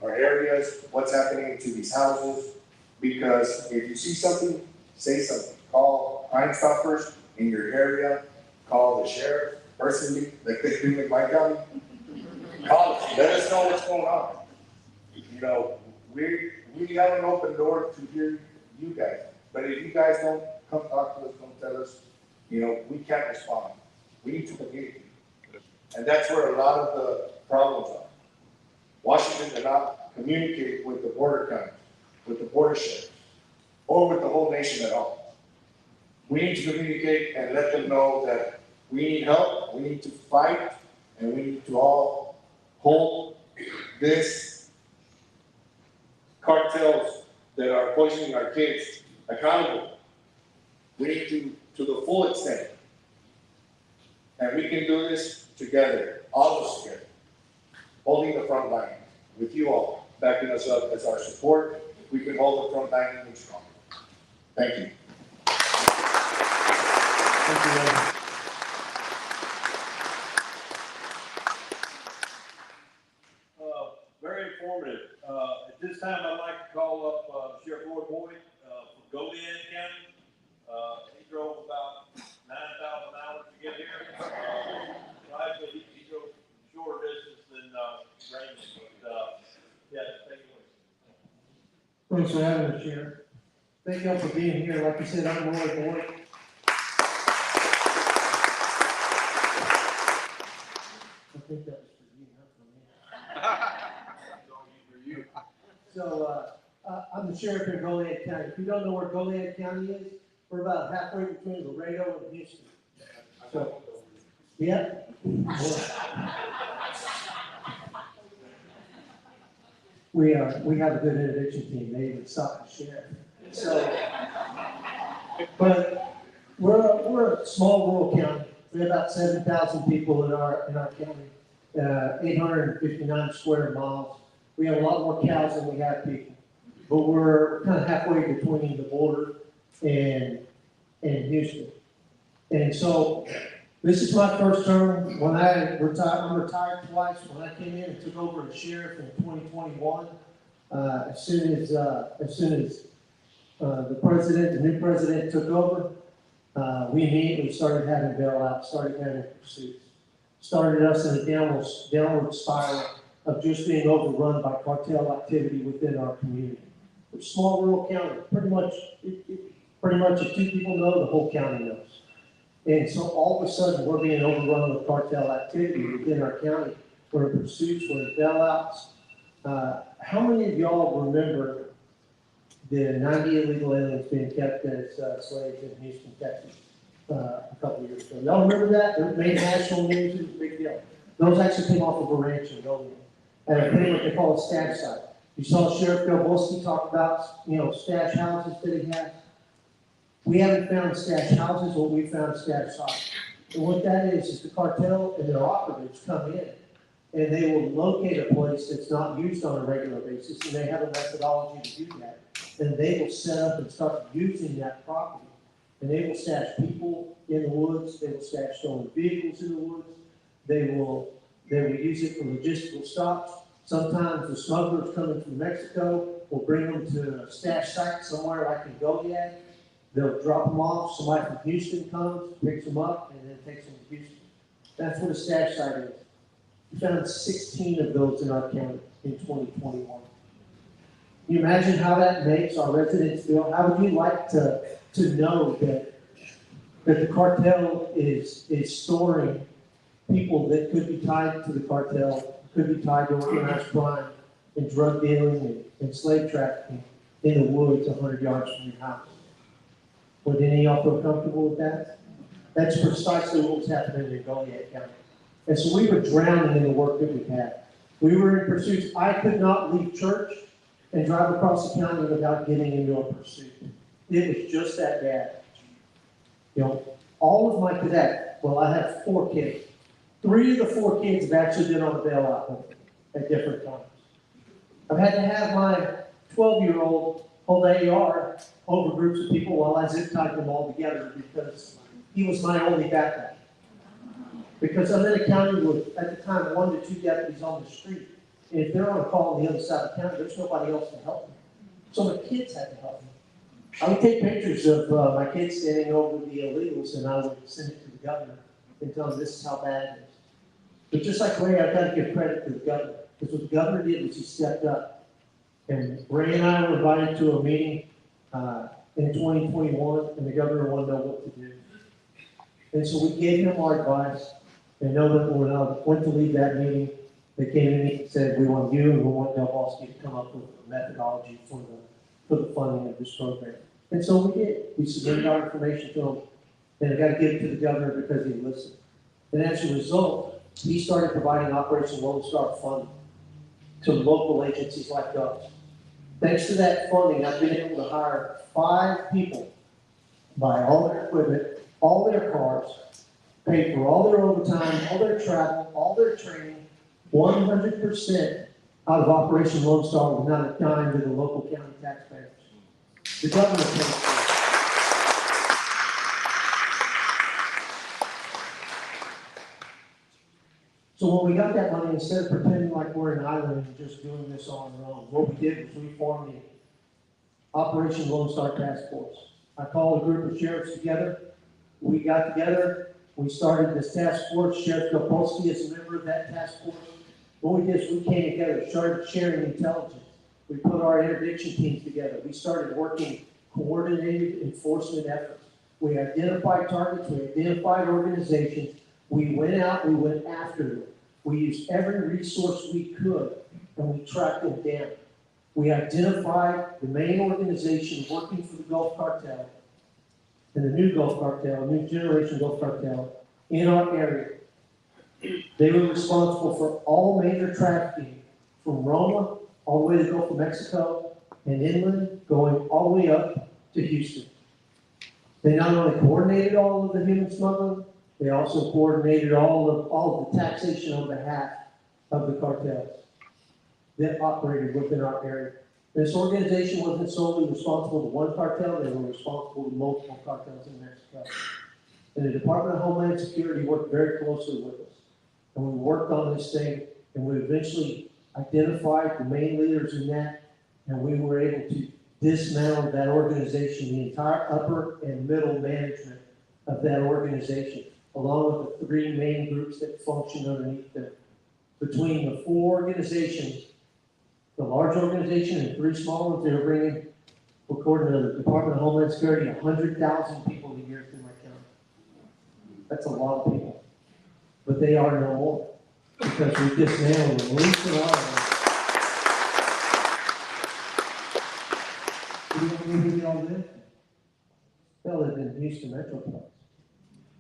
areas, what's happening to these houses, because if you see something, say something. Call Crime Stoppers in your area, call the sheriff personally, like they do in my county. Call us, let us know what's going on. You know, we have an open door to hear you guys, but if you guys don't come talk to us, come tell us, you know, we can't respond. We need to communicate. And that's where a lot of the problems are. Washington did not communicate with the border counties, with the border sheriffs, or with the whole nation at all. We need to communicate and let them know that we need help, we need to fight, and we need to all hold this cartels that are poisoning our kids accountable. We need to the full extent. And we can do this together, all of us together, holding the front line with you all, backing us up as our support. We can hold the front line even stronger. Thank you. Thank you, Ray. Very informative. At this time, I'd like to call up Sheriff Roy Boyd from Goliad County. He drove about 9,000 hours to get here. Right, but he drove shorter distance than Raymond. But yeah, take it away. Thanks for having us, Sheriff. Thank y'all for being here. Like you said, I'm Roy Boyd. I think that was for you, not for me. So, I'm the sheriff in Goliad County. If you don't know where Goliad County is, we're about halfway between Laredo and Houston. So, yeah. We have a good intervention team. They even stop the sheriff. So, but we're a small rural county. We have about 7,000 people in our county, 859 square miles. We have a lot more cows than we have people, but we're kind of halfway between the border and in Houston. And so, this is my first term. When I retired, I'm retired twice. When I came in and took over as sheriff in 2021, as soon as the new president took over, we immediately started having bailouts, started having pursuits. Started us in a downward spiral of just being overrun by cartel activity within our community. We're a small rural county, pretty much if two people know, the whole county knows. And so all of a sudden, we're being overrun with cartel activity within our county. We're in pursuits, we're in bailouts. How many of y'all remember the 90 illegal aliens being kept as slaves in Houston, Texas, a couple of years ago? Y'all remember that? It made national news, it was a big deal. Those actually came off of a ranch in Goliad, at a thing what they call a stash site. You saw Sheriff Del Bosque talk about, stash houses that he had. We haven't found stash houses, what we found stash sites. And what that is the cartel and their operatives come in, and they will locate a place that's not used on a regular basis, and they have a methodology to do that. And they will set up and start using that property. And they will stash people in the woods, they will stash stolen vehicles in the woods, they will use it for logistical stops. Sometimes the smugglers coming from Mexico will bring them to a stash site somewhere like in Goliad. They'll drop them off, somebody from Houston comes, picks them up, and then takes them to Houston. That's what a stash site is. We found 16 of those in our county in 2021. Can you imagine how that makes our residents feel? How would you like to know that the cartel is storing people that could be tied to the cartel, could be tied to organized crime and drug dealing and slave trafficking in the woods 100 yards from your house? Would any of y'all feel comfortable with that? That's precisely what was happening in Goliad County. And so we were drowning in the work that we had. We were in pursuits. I could not leave church and drive across the county without getting into a pursuit. It was just that bad. All of my cadets, well, I have 4 kids. 3 of the 4 kids have actually been on a bailout at different times. I've had to have my 12-year-old hold AR over groups of people while I zip tied them all together because he was my only backup. Because I'm in a county with, at the time, 1 to 2 deputies on the street. And if they're on a call on the other side of town, there's nobody else to help me. So my kids had to help me. I would take pictures of my kids standing over the illegals, and I would send it to the governor and tell him this is how bad it is. But just like Ray, I've got to give credit to the governor, because what the governor did was he stepped up. And Ray and I were invited to a meeting in 2021, and the governor wanted to know what to do. And so we gave him our advice, and know that when I went to lead that meeting, they came in and said, we want you and we want Del Bosque to come up with a methodology for the funding of this program. And so we did. We submitted our information to him, and I got to give it to the governor because he listened. And as a result, he started providing Operation Lone Star funding to local agencies like us. Thanks to that funding, I've been able to hire 5 people, buy all their equipment, all their cars, pay for all their overtime, all their travel, all their training, 100% out of Operation Lone Star without a dime to the local county taxpayers. The governor pays for it. So when we got that money, instead of pretending like we're an island and just doing this on our own, what we did was we formed the Operation Lone Star Task Force. I called a group of sheriffs together. We got together. We started this task force. Sheriff Del Bosque is a member of that task force. What we did is we came together, started sharing intelligence. We put our interdiction teams together. We started working coordinated enforcement efforts. We identified targets. We identified organizations. We went out, we went after them. We used every resource we could, and we tracked them down. We identified the main organization working for the Gulf Cartel, and the new Gulf Cartel, new generation Gulf Cartel, in our area. They were responsible for all major trafficking from Roma all the way to the Gulf of Mexico and inland, going all the way up to Houston. They not only coordinated all of the human smuggling, they also coordinated all of the taxation on behalf of the cartels that operated within our area. This organization wasn't solely responsible to one cartel, they were responsible to multiple cartels in Mexico. And the Department of Homeland Security worked very closely with us. And we worked on this thing, and we eventually identified the main leaders in that, and we were able to dismantle that organization, the entire upper and middle management of that organization, along with the three main groups that function underneath them. Between the four organizations, the large organization and three small ones, they were bringing, according to the Department of Homeland Security, 100,000 people a year through my county. That's a lot of people. But they are no more, because we dismantled them, least of all. You know where we all lived? They all lived in Houston Metroplex.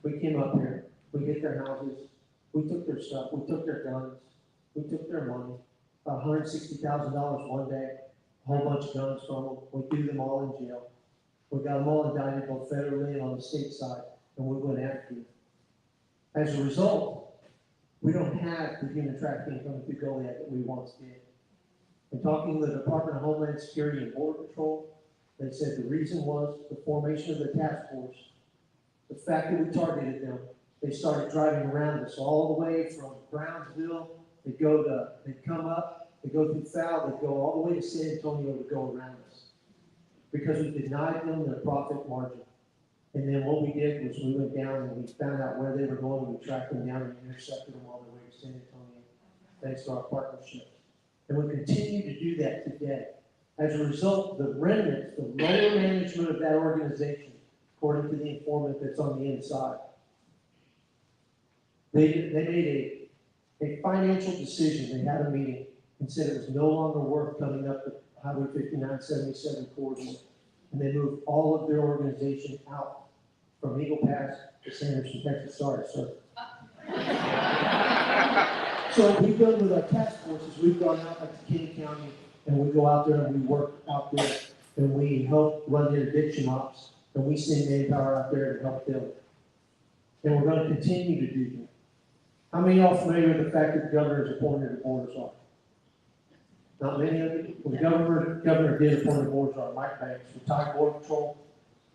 We came up here, we hit their houses, we took their stuff, we took their guns, we took their money, about $160,000 one day, a whole bunch of guns from them, we threw them all in jail. We got them all indicted both federally and on the state side, and we went after them. As a result, we don't have the human trafficking coming through Goliad that we once did. In talking to the Department of Homeland Security and Border Patrol, they said the reason was the formation of the task force, the fact that we targeted them. They started driving around us all the way from Brownsville. They'd come up, they'd go through Foul, they'd go all the way to San Antonio to go around us. Because we denied them their profit margin. And then what we did was we went down and we found out where they were going, and we tracked them down and intercepted them all the way to San Antonio, thanks to our partnership. And we continue to do that today. As a result, the remnants, the lower management of that organization, according to the informant that's on the inside, they made a financial decision. They had a meeting and said it was no longer worth coming up the Highway 5977 corridor. And they moved all of their organization out from Eagle Pass to Sanderson, Texas. Sorry, sir. So what we've done with our task forces, we've gone out to King County, and we go out there and we work out there, and we help run the addiction ops, and we send manpower out there to help them. And we're going to continue to do that. How many of y'all familiar with the fact that the governor is appointed a border czar? Not many of you. Well, the governor did appoint a border czar, Mike Banks, retired Border Patrol.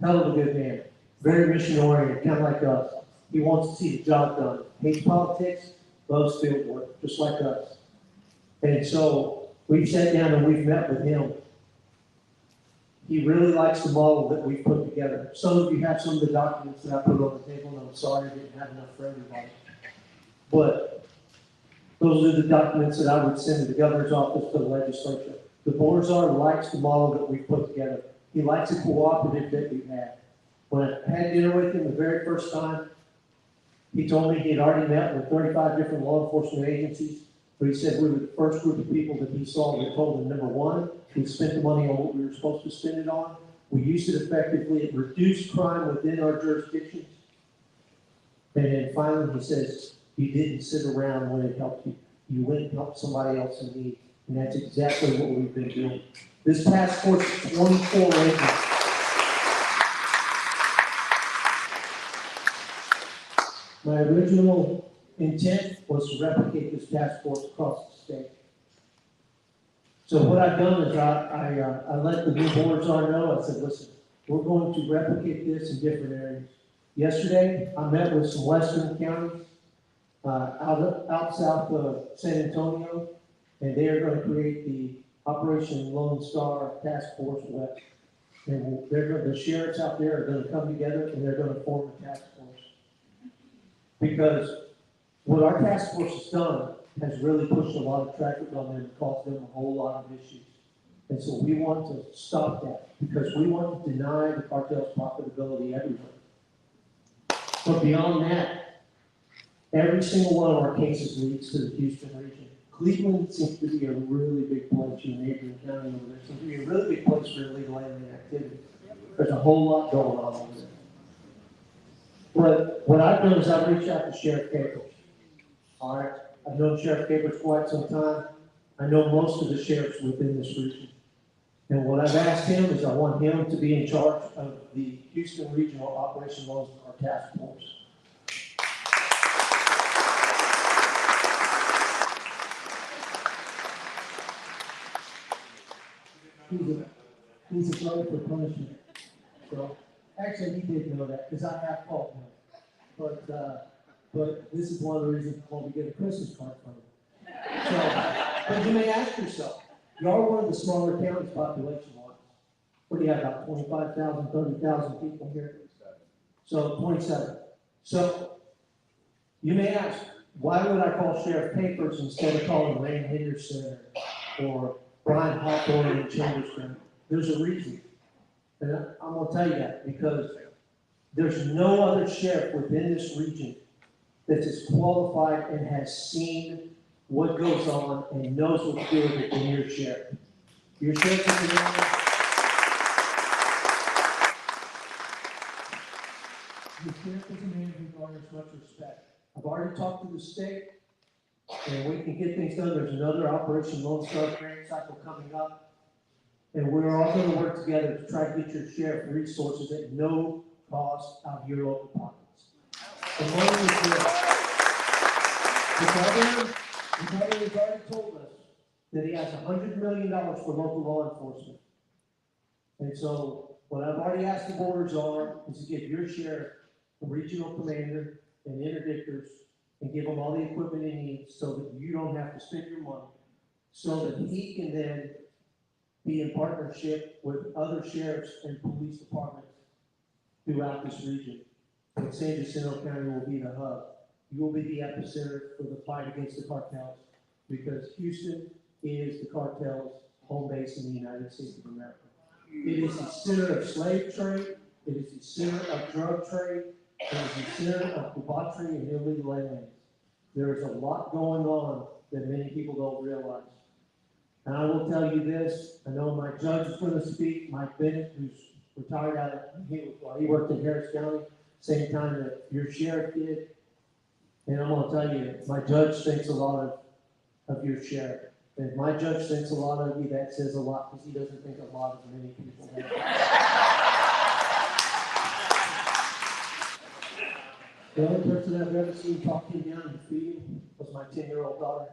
Hell of a good man. Very mission-oriented, kind of like us. He wants to see the job done. Hates politics, loves field work, just like us. And so we've sat down and we've met with him. He really likes the model that we've put together. Some of you have some of the documents that I put on the table, and I'm sorry I didn't have enough for everybody. But those are the documents that I would send to the governor's office, to the legislature. The board czar likes the model that we've put together. He likes the cooperative that we've had. When I had dinner with him the very first time, he told me he had already met with 35 different law enforcement agencies. But he said we were the first group of people that he saw that told him, number one, we spent the money on what we were supposed to spend it on. We used it effectively. It reduced crime within our jurisdictions. And then finally, he says, you didn't sit around when it helped you. You went and helped somebody else in need. And that's exactly what we've been doing. This task force is 24 agents. My original intent was to replicate this task force across the state. So what I've done is I let the new board czar know. I said, listen, we're going to replicate this in different areas. Yesterday, I met with some western counties out south of San Antonio, and they are going to create the Operation Lone Star Task Force West. And the sheriffs out there are going to come together, and they're going to form a task force. Because what our task force has done has really pushed a lot of traffic on them and caused them a whole lot of issues. And so we want to stop that because we want to deny the cartel's profitability everywhere. But beyond that, every single one of our cases leads to the Houston region. Cleveland seems to be a really big place, your neighboring county over there seems to be a really big place for illegal alien activity. There's a whole lot going on over there. But what I've done is I've reached out to Sheriff Capers. All right, I've known Sheriff Capers quite some time. I know most of the sheriffs within this region. And what I've asked him is I want him to be in charge of the Houston Regional Operation Lone Star Task Force. he's a glutton for punishment. So, actually, he did know that, because I have called him. But this is one of the reasons why we get a Christmas card from him. So, but you may ask yourself, you are one of the smaller counties population-wise. What do you have, about 25,000, 30,000 people here? So 27. So you may ask, why would I call Sheriff Papers instead of calling Lane Henderson or Brian Hawthorne in Chambersburg? There's a reason. And I'm going to tell you that because there's no other sheriff within this region that's as qualified and has seen what goes on and knows what to do with it than your sheriff. Your sheriff is the one. The sheriff is a man who garners much respect. I've already talked to the state, and we can get things done. There's another Operation Lone Star grant cycle coming up, and we're all going to work together to try to get your sheriff resources at no cost out of your local pockets. The money is there. The governor has already told us that he has $100 million for local law enforcement. And so what I've already asked the borders on is to give your sheriff a regional commander and interdictors and give them all the equipment he needs so that you don't have to spend your money, so that he can then be in partnership with other sheriffs and police departments throughout this region. And San Jacinto County will be the hub. You will be the epicenter for the fight against the cartels, because Houston is the cartel's home base in the United States of America. It is the center of slave trade. It is the center of drug trade. It is the center of debauchery and illegal aliens. There is a lot going on that many people don't realize. And I will tell you this, I know my judge is going to speak, Mike Bennett, who's retired out of, he worked in Harris County, same time that your sheriff did. And I'm going to tell you, my judge thinks a lot of your sheriff. And if my judge thinks a lot of you, that says a lot, because he doesn't think a lot of many people. The only person I've ever seen talk him down in the field was my 10-year-old daughter.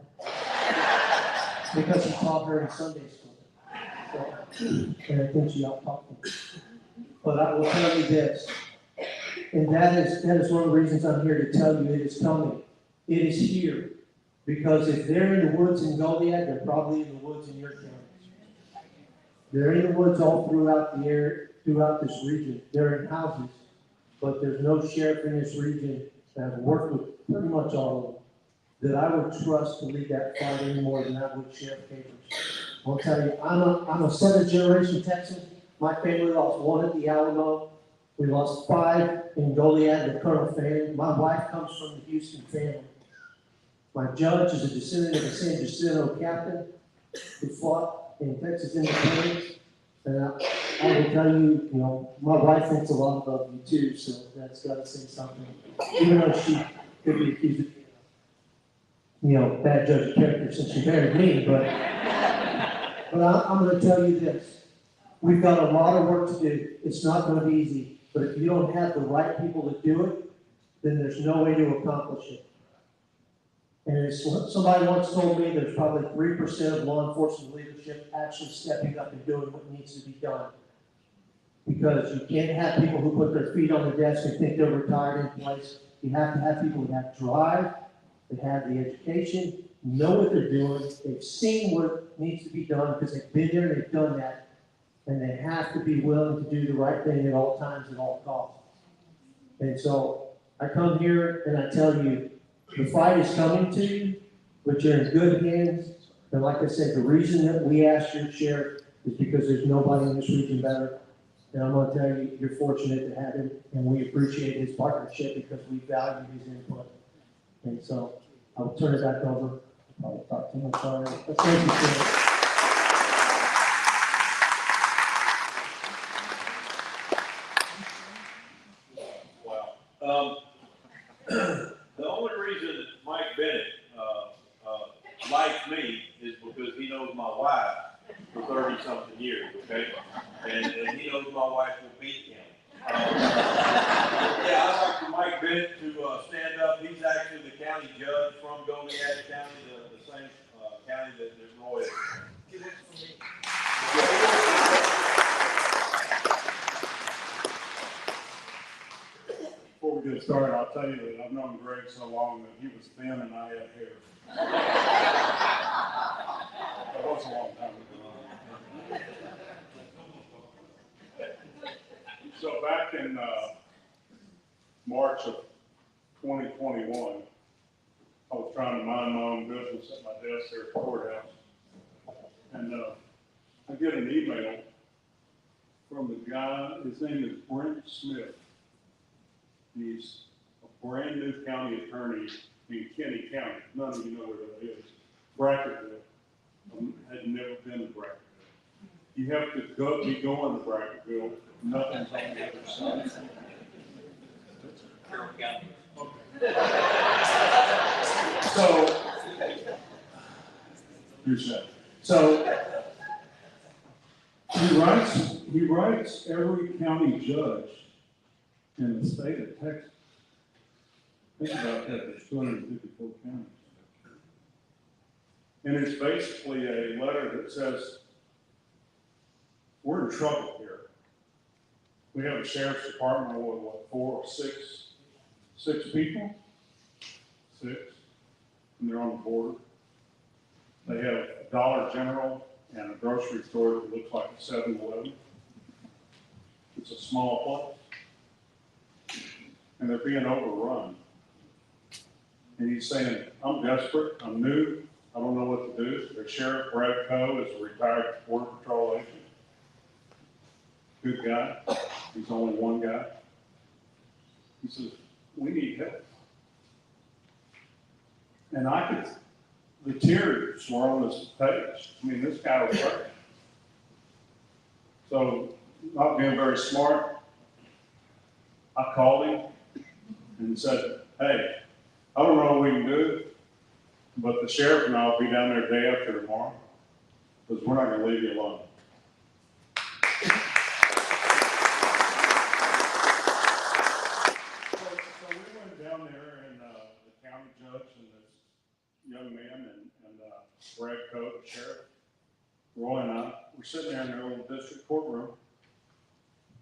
Because he taught her in Sunday school. So, and I think she out-talked him. But I will tell you this, and that is one of the reasons I'm here to tell you it is coming. It is here. Because if they're in the woods in Goliad, they're probably in the woods in your county. They're in the woods all throughout the area, throughout this region. They're in houses, but there's no sheriff in this region that I've worked with pretty much all of them that I would trust to lead that fight any more than I would Sheriff Papers. I'll tell you, I'm a seventh generation Texan. My family lost one at the Alamo. We lost 5 in Goliad, the Colonel family. My wife comes from the Houston family. My judge is a descendant of a San Jacinto captain who fought in Texas independence. And I will tell you, you know, my wife thinks a lot of you too, so that's got to say something. Even though she could be accused of, you know, bad judge of character since she married me, but I'm going to tell you this. We've got a lot of work to do. It's not going to be easy, but if you don't have the right people to do it, then there's no way to accomplish it. And as somebody once told me, there's probably 3% of law enforcement leadership actually stepping up and doing what needs to be done. Because you can't have people who put their feet on the desk and think they're retired in place. You have to have people who have drive, that have the education, know what they're doing, they've seen what needs to be done because they've been there and they've done that. And they have to be willing to do the right thing at all times, at all costs. And so I come here and I tell you, the fight is coming to you, but you're in good hands. And like I said, the reason that we asked your sheriff is because there's nobody in this region better. And I'm going to tell you, you're fortunate to have him, and we appreciate his partnership because we value his input. And so I'll turn it back over. I'll talk too much already. But thank you, Sheriff. Wow. The only reason Mike Bennett likes me is because he knows my wife for 30-something years, okay? And he knows my wife will beat him. Yeah, I'd like for Mike Bennett to stand up. He's actually the county judge from Goliad County, the same county that Roy is. get started, I'll tell you that I've known Greg so long that he was thin and I had hair. That was a long time ago. So back in March of 2021, I was trying to mind my own business at my desk there at the courthouse. And I get an email from the guy, his name is Brent Smith. He's a brand new county attorney in Kenny County. None of you know where that is. Brackettville. Had never been to Brackettville. You have to be going to Brackettville. Nothing's on the other side. Terrell County. So, here's that. So, he writes every county judge in the state of Texas. Think about that, there's 254 counties. And it's basically a letter that says, we're in trouble here. We have a sheriff's department of what, 4 or 6 people? 6, and they're on the border. They have a Dollar General and a grocery store that looks like a 7-Eleven. It's a small place. And they're being overrun. And he's saying, I'm desperate, I'm new, I don't know what to do. Their sheriff, Brad Coe, is a retired Border Patrol agent. Good guy. He's only one guy. He says, we need help. And the tears were on this page. I mean, this guy was hurt. So, not being very smart, I called him and said, hey, I don't know what we can do, but the sheriff and I will be down there day after tomorrow, because we're not going to leave you alone. So we went down there, and the county judge and this young man and Brad Coe, the sheriff, Roy and I, were sitting there in their little district courtroom,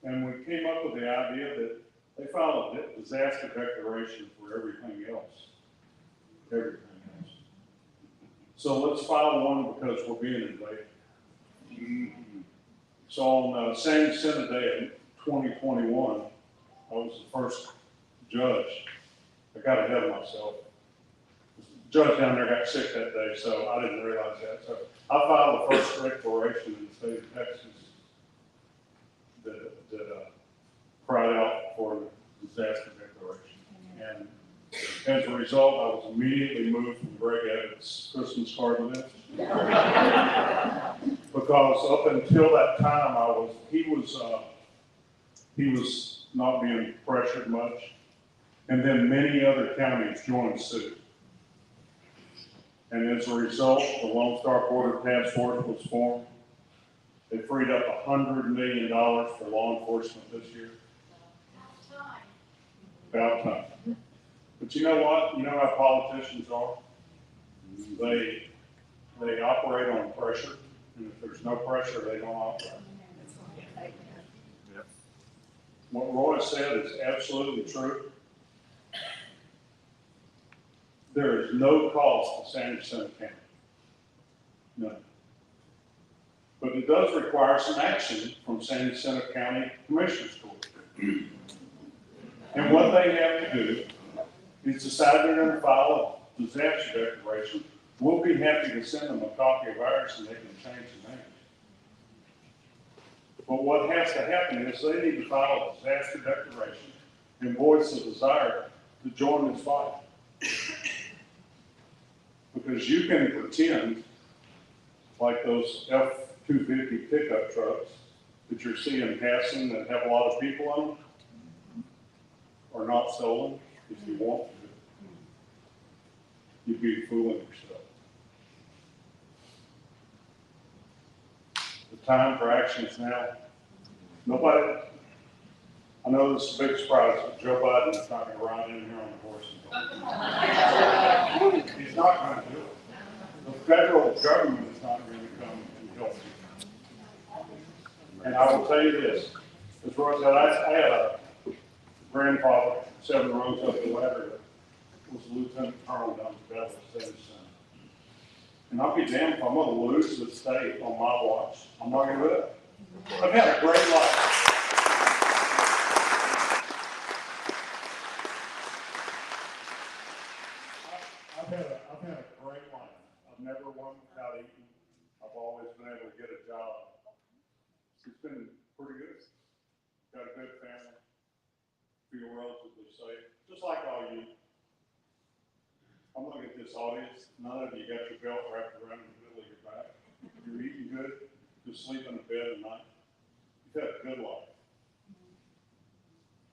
and we came up with the idea that they filed a disaster declaration for everything else. Everything else. So let's file one because we're being invaded. So on San Jacinto Day in 2021, I was the first judge. I got ahead of myself. The judge down there got sick that day, so I didn't realize that. So I filed the first declaration in the state of Texas that cried out for the disaster declaration. And as a result, I was immediately moved from Greg Abbott's Christmas card list. Because up until that time, he was not being pressured much. And then many other counties joined suit. And as a result, the Lone Star Border Task Force was formed. They freed up $100 million for law enforcement this year. About time. But you know what? You know how politicians are? They operate on pressure, and if there's no pressure, they don't operate. What Roy said is absolutely true. There is no cost to San Jacinto County. None. But it does require some action from San Jacinto County Commissioners Court. And what they have to do is decide they're going to file a disaster declaration. We'll be happy to send them a copy of ours and they can change the name. But what has to happen is they need to file a disaster declaration and voice a desire to join this fight. Because you can pretend like those F-250 pickup trucks that you're seeing passing that have a lot of people on them are not stolen if you want to. You'd be fooling yourself. The time for action is now. Nobody, I know this is a big surprise, but Joe Biden is not going to ride in here on the horse and go. He's not going to do it. The federal government is not going to come and help you. And I will tell you this, as Roy said, I had a grandfather, 7 rows up the ladder, was a lieutenant colonel down in Bennett, Texas. And I'll be damned if I'm gonna lose the state on my watch. I'm not gonna do it. I've had a great life. I've had a great life. I've never won without eating. I've always been able to get a job. It's been pretty good. Got a good family. Feel relatively safe, just like all you. I'm looking at this audience. None of you got your belt wrapped around in the middle of your back. You're eating good. You're sleeping in bed at night. You've had a good life.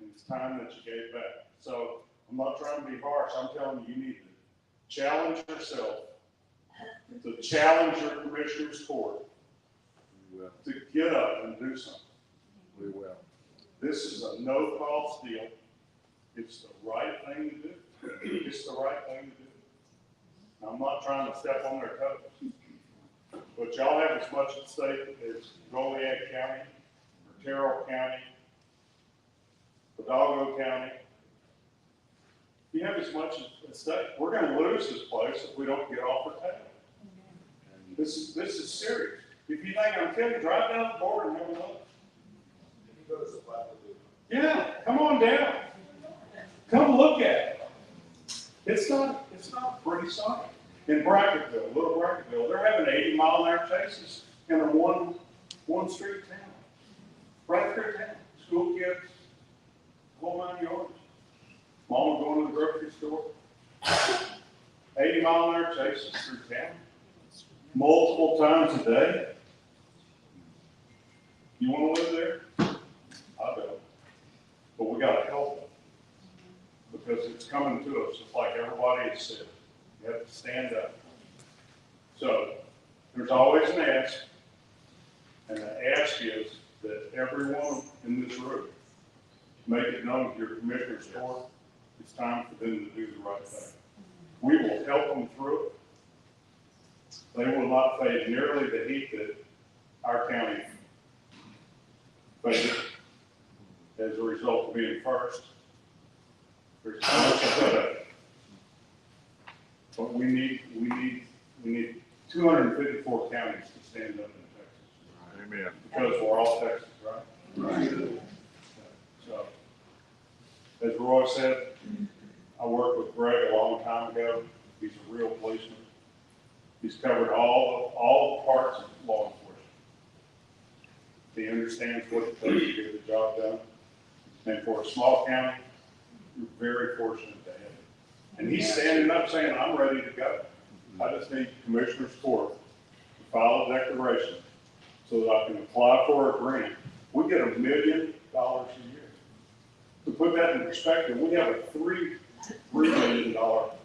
And it's time that you gave back. So I'm not trying to be harsh. I'm telling you, you need to challenge yourself, to challenge your commissioner's court, to get up and do something. We will. This is a no-cost deal. It's the right thing to do. It's the right thing to do. Now, I'm not trying to step on their toes, but y'all have as much at stake as Goliad County, or Terrell County, Hidalgo County. You have as much at stake. We're going to lose this place if we don't get off the table. This is serious. If you think I'm kidding, drive down the border and have a look. Yeah, come on down. Come look at it. It's not a pretty sight. In Brackettville, little Brackettville, they're having 80-mile-an-hour chases in a one street town. Right through town. School kids, whole 9 yards. Mama going to the grocery store. 80-mile-an-hour chases through town. Multiple times a day. You want to live there? I don't. But we got to help them. Because it's coming to us, just like everybody has said. You have to stand up. So, there's always an ask. And the ask is that everyone in this room make it known to your commissioner's court, it's time for them to do the right thing. We will help them through it. They will not face nearly the heat that our county faces as a result of being first. There's so much ahead of it. But we need 254 counties to stand up in Texas. Amen. Because we're all Texas, right? Right. So, as Roy said, I worked with Greg a long time ago. He's a real policeman. He's covered all parts of law enforcement. He understands what it takes to get the job done. And for a small county, you're very fortunate to have him. And he's standing up saying, I'm ready to go. I just need Commissioner's Court to file a declaration so that I can apply for a grant. We get $1 million a year. To put that in perspective, we have a $3 million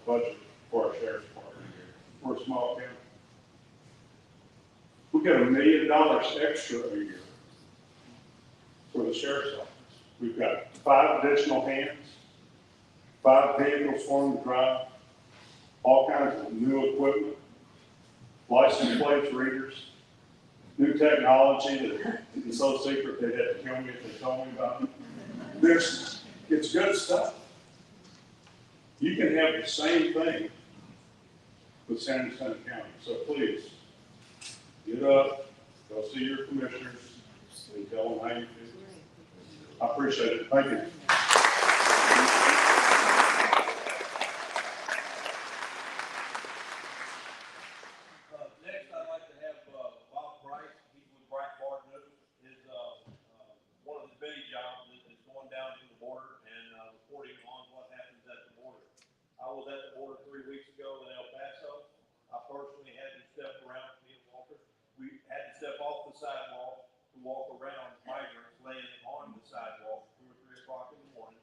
budget for our sheriff's department here. We're a small county. We get $1 million extra a year for the sheriff's office. We've got 5 additional hands, 5 vehicles for them to drive, all kinds of new equipment, license plates, readers, new technology that is so secret they had to kill me if they told me about it. It's good stuff. You can have the same thing with San Jacinto County. So please, get up, go see your commissioners, and tell them how you feel. I appreciate it. Thank you. Next, I'd like to have Bob Price. He's with Bright Bar News. Is one of his big jobs is going down to the border and reporting on what happens at the border. I was at the border 3 weeks ago in El Paso. I personally had to step around, me and Walter. We had to step off the sidewalk to walk around migrants laying on the sidewalk 2 or 3 o'clock in the morning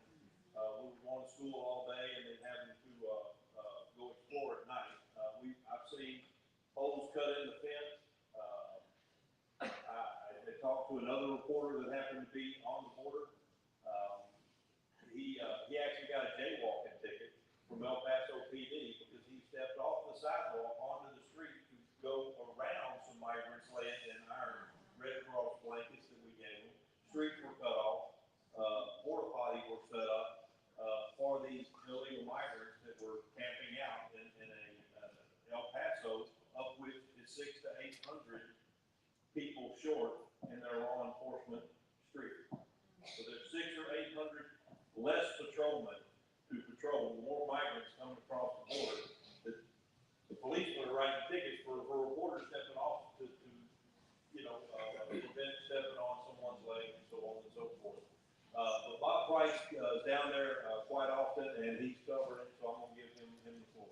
talked it, and he's covered it, so I'm gonna give him the floor.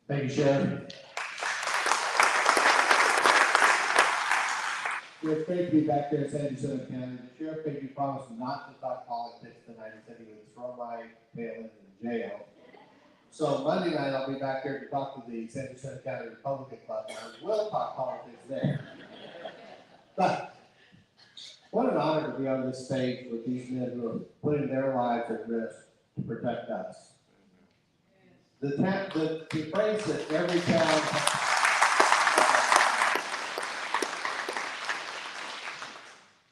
Thank you, Sheriff. It's great to be back there in Jacinto County. The sheriff made me promise not to talk politics tonight. He said he would throw my tail into jail. So Monday night, I'll be back there to talk to the Jacinto County Republican Club, and I will talk politics there. But what an honor to be on this stage with these men who are putting their lives at risk to protect us. The phrase that every town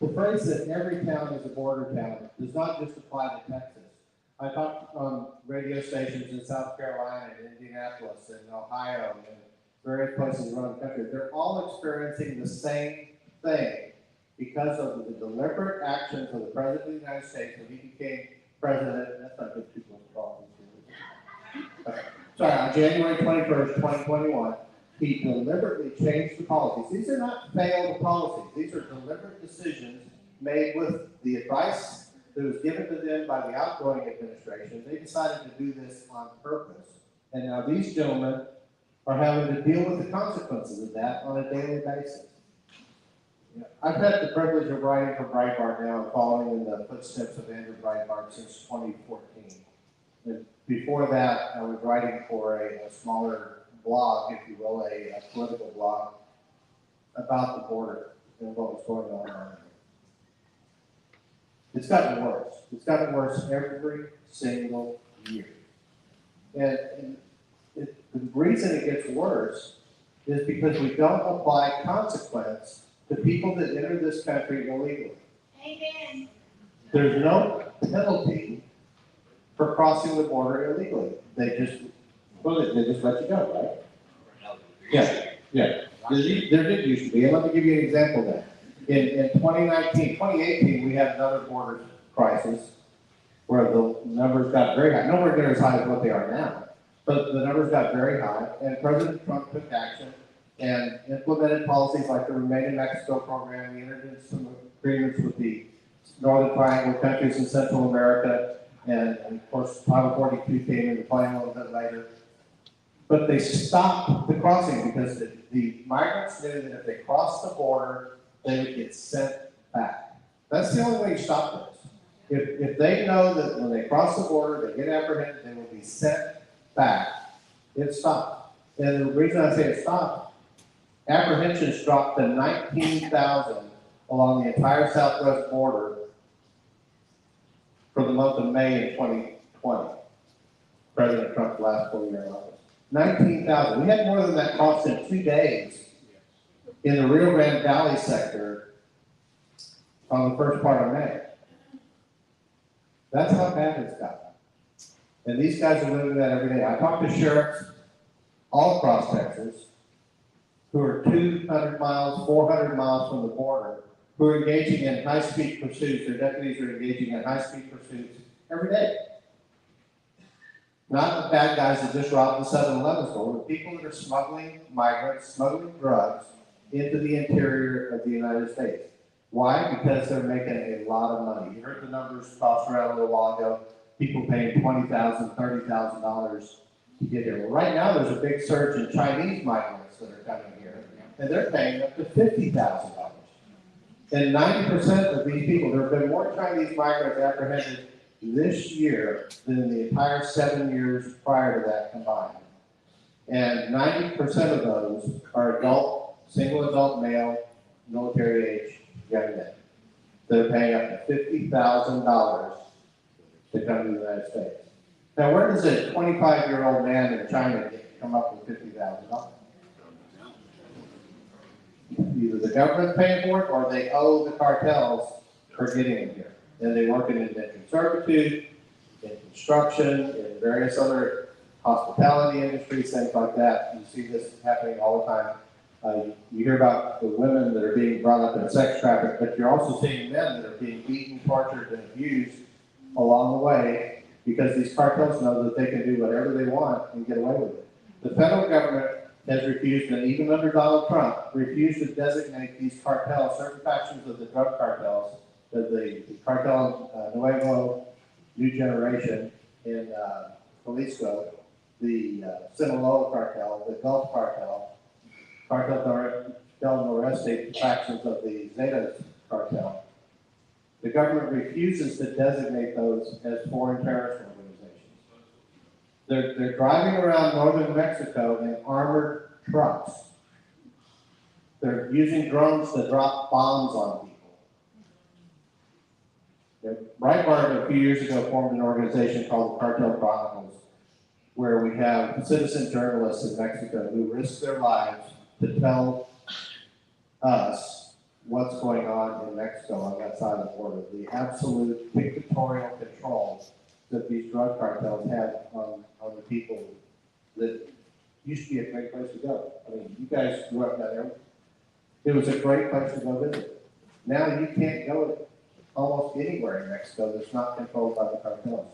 The phrase that every town is a border town does not just apply to Texas. I talked on radio stations in South Carolina and Indianapolis and Ohio and various places around the country. They're all experiencing the same thing because of the deliberate actions of the President of the United States when he became president. That's not good people to call. Sorry, on January 21st, 2021, he deliberately changed the policies. These are not failed policies. These are deliberate decisions made with the advice that was given to them by the outgoing administration. They decided to do this on purpose. And now these gentlemen are having to deal with the consequences of that on a daily basis. I've had the privilege of writing for Breitbart now and following in the footsteps of Andrew Breitbart since 2014. And before that, I was writing for a smaller blog, if you will, a political blog about the border and what was going on there. It's gotten worse. It's gotten worse every single year. And the reason it gets worse is because we don't apply consequence to people that enter this country illegally. Amen. There's no penalty for crossing the border illegally. They just let you go, right? Yeah. There did used to be, and let me give you an example then. In 2018, we had another border crisis where the numbers got very high. Nowhere near as high as what they are now, but the numbers got very high, and President Trump took action and implemented policies like the Remain in Mexico program. He entered into some agreements with the Northern Triangle countries in Central America, and of course, Title 42 came into play a little bit later. But they stopped the crossing because the migrants knew that if they crossed the border, they would get sent back. That's the only way you stop this. If they know that when they cross the border, they get apprehended, they will be sent back, it stopped. And the reason I say it stopped, apprehensions dropped to 19,000 along the entire southwest border for the month of May in 2020. President Trump's last full year in office. 19,000. We had more than that crossed in 2 days in the Rio Grande Valley sector on the first part of May. That's how bad it's gotten. And these guys are living that every day. I talk to sheriffs all across Texas who are 200 miles, 400 miles from the border, who are engaging in high-speed pursuits. Their deputies are engaging in high-speed pursuits every day. Not the bad guys that just robbed the 7-Eleven store, but people that are smuggling migrants, smuggling drugs into the interior of the United States. Why? Because they're making a lot of money. You heard the numbers tossed around a little while ago. People paying $20,000, $30,000 to get here. Well, right now there's a big surge in Chinese migrants that are coming here, and they're paying up to $50,000. And 90% of these people, there have been more Chinese migrants apprehended this year than in the entire 7 years prior to that combined. And 90% of those are adult, single adult male, military age young men. They're paying up to $50,000 to come to the United States. Now, where does a 25-year-old man in China come up with $50,000? Either the government's paying for it or they owe the cartels for getting it here. And they work in indentured servitude, in construction, in various other hospitality industries, things like that. You see this happening all the time. You hear about the women that are being brought up in sex traffic, but you're also seeing men that are being beaten, tortured, and abused along the way because these cartels know that they can do whatever they want and get away with it. The federal government has refused, and even under Donald Trump, refused to designate these cartels, certain factions of the drug cartels, the cartel Nuevo new generation in Jalisco, the Sinaloa cartel, the Gulf cartel, Cartel del Noreste factions of the Zetas cartel. The government refuses to designate those as foreign terrorist organizations. They're driving around northern Mexico in armored trucks. They're using drones to drop bombs on people. Breitbart a few years ago formed an organization called the Cartel Chronicles, where we have citizen journalists in Mexico who risk their lives to tell us what's going on in Mexico on that side of the border, the absolute dictatorial control that these drug cartels have on the people that used to be a great place to go. I mean, you guys grew up down there. It was a great place to go visit. Now you can't go almost anywhere in Mexico that's not controlled by the cartels.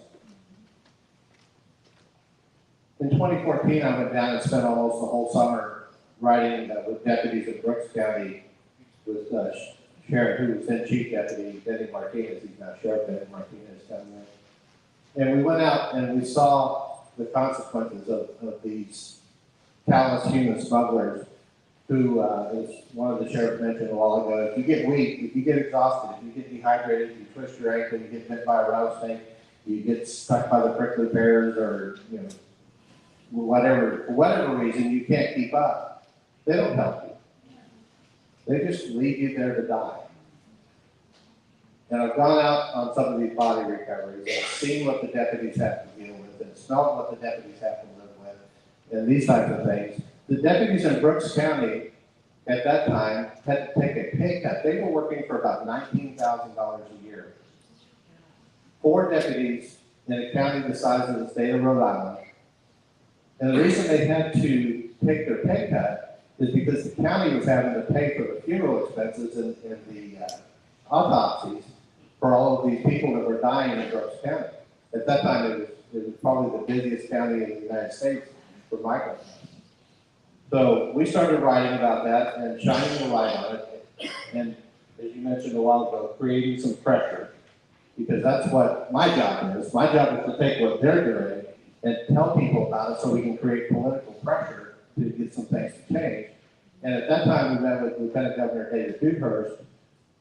In 2014, I went down and spent almost the whole summer riding with deputies in Brooks County with Sheriff, who was then Chief Deputy Bennett Martinez. He's now Sheriff Bennett Martinez down there. And we went out and we saw the consequences of these callous human smugglers who, as one of the sheriffs mentioned a while ago, if you get weak, if you get exhausted, if you get dehydrated, if you twist your ankle, you get bit by a rattlesnake, you get stuck by the prickly pears, or whatever, for whatever reason you can't keep up, they don't help you. They just leave you there to die. And I've gone out on some of these body recoveries and seen what the deputies have to deal with and smelled what the deputies have to live with and these types of things. The deputies in Brooks County at that time had to take a pay cut. They were working for about $19,000 a year. 4 deputies in a county the size of the state of Rhode Island. And the reason they had to take their pay cut is because the county was having to pay for the funeral expenses and the autopsies for all of these people that were dying in Brooks County. At that time, it was probably the busiest county in the United States for migrants. So we started writing about that and shining the light on it, and as you mentioned a while ago, creating some pressure, because that's what my job is. My job is to take what they're doing and tell people about it so we can create political pressure to get some things to change. And at that time, we met with Lieutenant Governor David Dewhurst,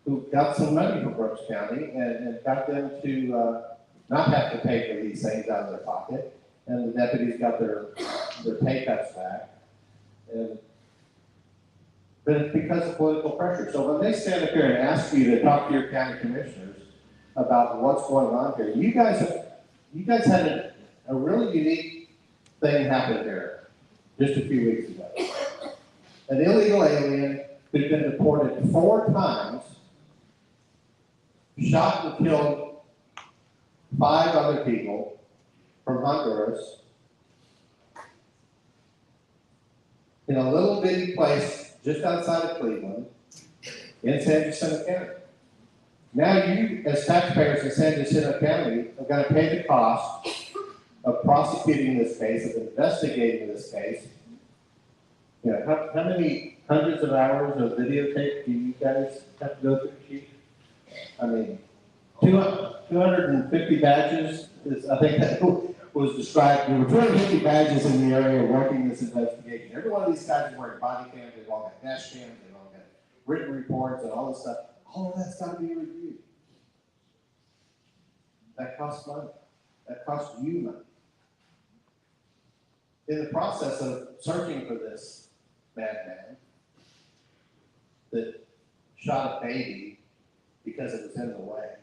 who got some money from Brooks County and got them to not have to pay for these things out of their pocket. And the deputies got their pay cuts back. But it's because of political pressure. So when they stand up here and ask you to talk to your county commissioners about what's going on here, you guys had a really unique thing happen here just a few weeks ago. An illegal alien who'd been deported 4 times, shot and killed 5 other people from Honduras in a little bitty place just outside of Cleveland in San Jacinto County. Now you, as taxpayers in San Jacinto County, are going to pay the cost of prosecuting this case, of investigating this case. You know, how many hundreds of hours of videotape do you guys have to go through, Chief? I mean, 250 badges is, I think that was described. There were 250 badges in the area working this investigation. Every one of these guys is wearing body cams, they've all got dash cams, they've all got written reports and all this stuff. All of that's got to be reviewed. That costs money. That costs you money. In the process of searching for this madman that shot a baby because it was in the way,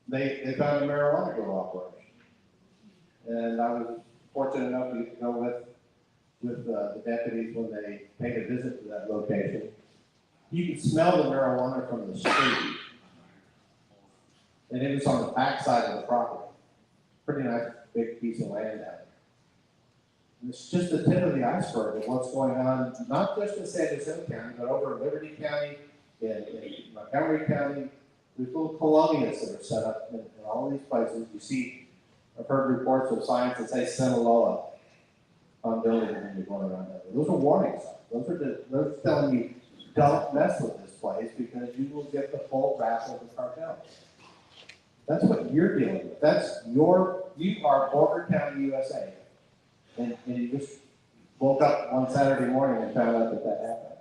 they found a marijuana grow operation. And I was fortunate enough to go with the deputies when they paid a visit to that location. You could smell the marijuana from the street. And it was on the backside of the property. Pretty nice big piece of land out there. And it's just the tip of the iceberg of what's going on, not just in San Jacinto County, but over in Liberty County, in Montgomery County. There's little colonias that are set up in all these places. You see, I've heard reports of signs that say Sinaloa on buildings when you're going around there. Those are warning signs. Those are telling you, don't mess with this place because you will get the full wrath of the cartel. That's what you're dealing with. You are Border County, USA. And you just woke up one Saturday morning and found out that happened.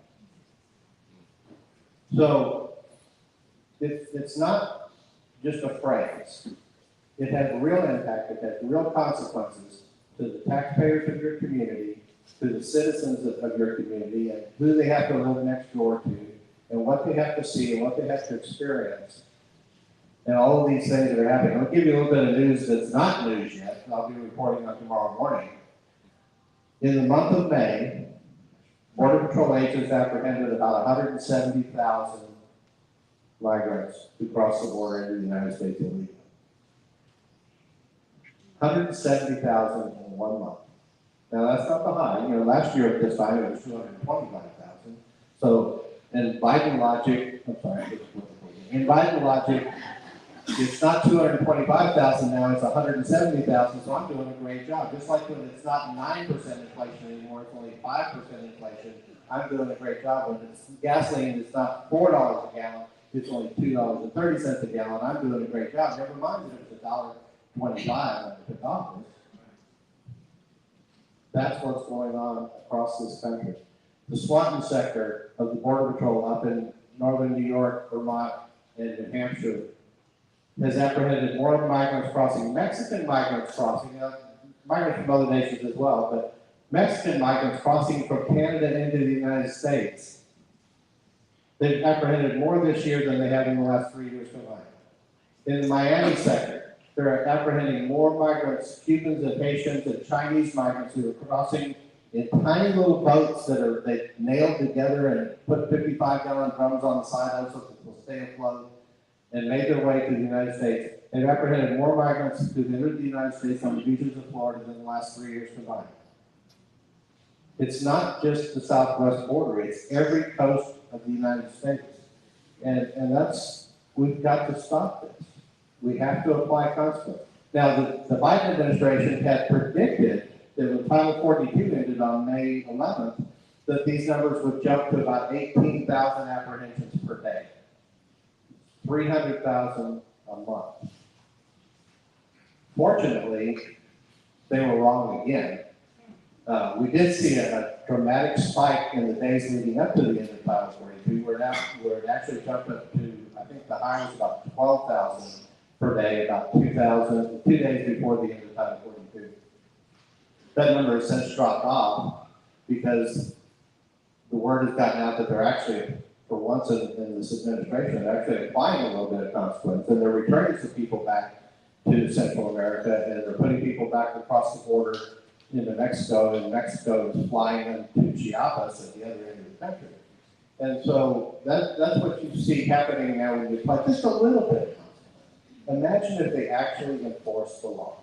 So, it's not just a phrase. It has real impact, it has real consequences to the taxpayers of your community, to the citizens of your community, and who they have to live next door to, and what they have to see, and what they have to experience. And all of these things that are happening. I'll give you a little bit of news that's not news yet, I'll be reporting on tomorrow morning. In the month of May, Border Patrol agents apprehended about 170,000 migrants who crossed the border into the United States illegally. 170,000 in 1 month. Now that's not the high. Last year at this time it was 225,000. So in Biden logic, it's not 225,000 now, it's 170,000, so I'm doing a great job. Just like when it's not 9% inflation anymore, it's only 5% inflation, I'm doing a great job. When it's gasoline, it's not $4 a gallon, it's only $2.30 a gallon, I'm doing a great job. Never mind that it was $1.25 when I took office. That's what's going on across this country. The Swanton sector of the Border Patrol up in northern New York, Vermont, and New Hampshire has apprehended more migrants crossing, Mexican migrants crossing, migrants from other nations as well, but Mexican migrants crossing from Canada into the United States. They've apprehended more this year than they have in the last 3 years combined. In the Miami sector, they're apprehending more migrants, Cubans and Haitians and Chinese migrants who are crossing in tiny little boats that they nailed together and put 55-gallon drums on the side of so that they'll stay afloat, and made their way to the United States. They've apprehended more migrants who've entered the United States on the beaches of Florida than the last 3 years combined. It's not just the southwest border, it's every coast of the United States. And we've got to stop this. We have to apply consequences. Now, the Biden administration had predicted that when Title 42 ended on May 11th, that these numbers would jump to about 18,000 apprehensions per day. 300,000 a month. Fortunately, they were wrong again. We did see a dramatic spike in the days leading up to the end of Title 42, where it actually jumped up to, I think the high was about 12,000 per day, about 2,000, 2 days before the end of Title 42. That number has since dropped off because the word has gotten out that they're actually, for once in this administration, they're actually applying a little bit of consequence, and they're returning some people back to Central America, and they're putting people back across the border into Mexico, and Mexico is flying them to Chiapas at the other end of the country. And so that's what you see happening now when you apply just a little bit. Imagine if they actually enforce the law.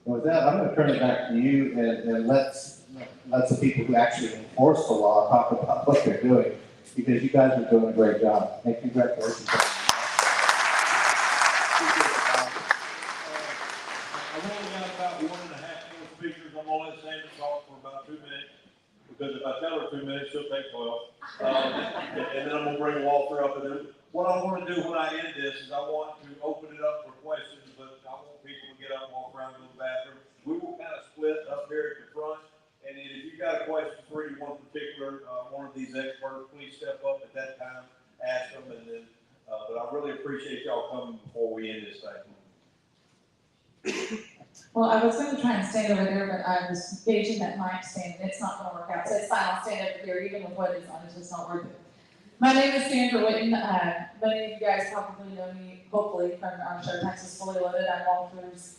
And with that, I'm going to turn it back to you, and let's the people who actually enforce the law talk about what they're doing, because you guys are doing a great job. And congratulations. I've only got about 1.5 more speakers. I'm gonna let Sandra talk for about 2 minutes, because if I tell her 2 minutes, she'll take 12. And then I'm gonna bring Walter up, and then what I want to do when I end this is I want to open it up for questions, but I want people to get up and walk around to the bathroom. We will kind of split up here at the front, and then if you got a question for anyone particular, one of these experts, please step up at that time, ask them, and then, but I really appreciate y'all coming before we end this thing. Well, I was going to try and stand over there, but I was gauging that mic stand, and it's not going to work out. So it's fine, I'll stand over here, even with what is on, it's just not worth it. My name is Sandra Whitten. Many of you guys probably know me, hopefully, from our show, Texas Fully Loaded. I'm Walter's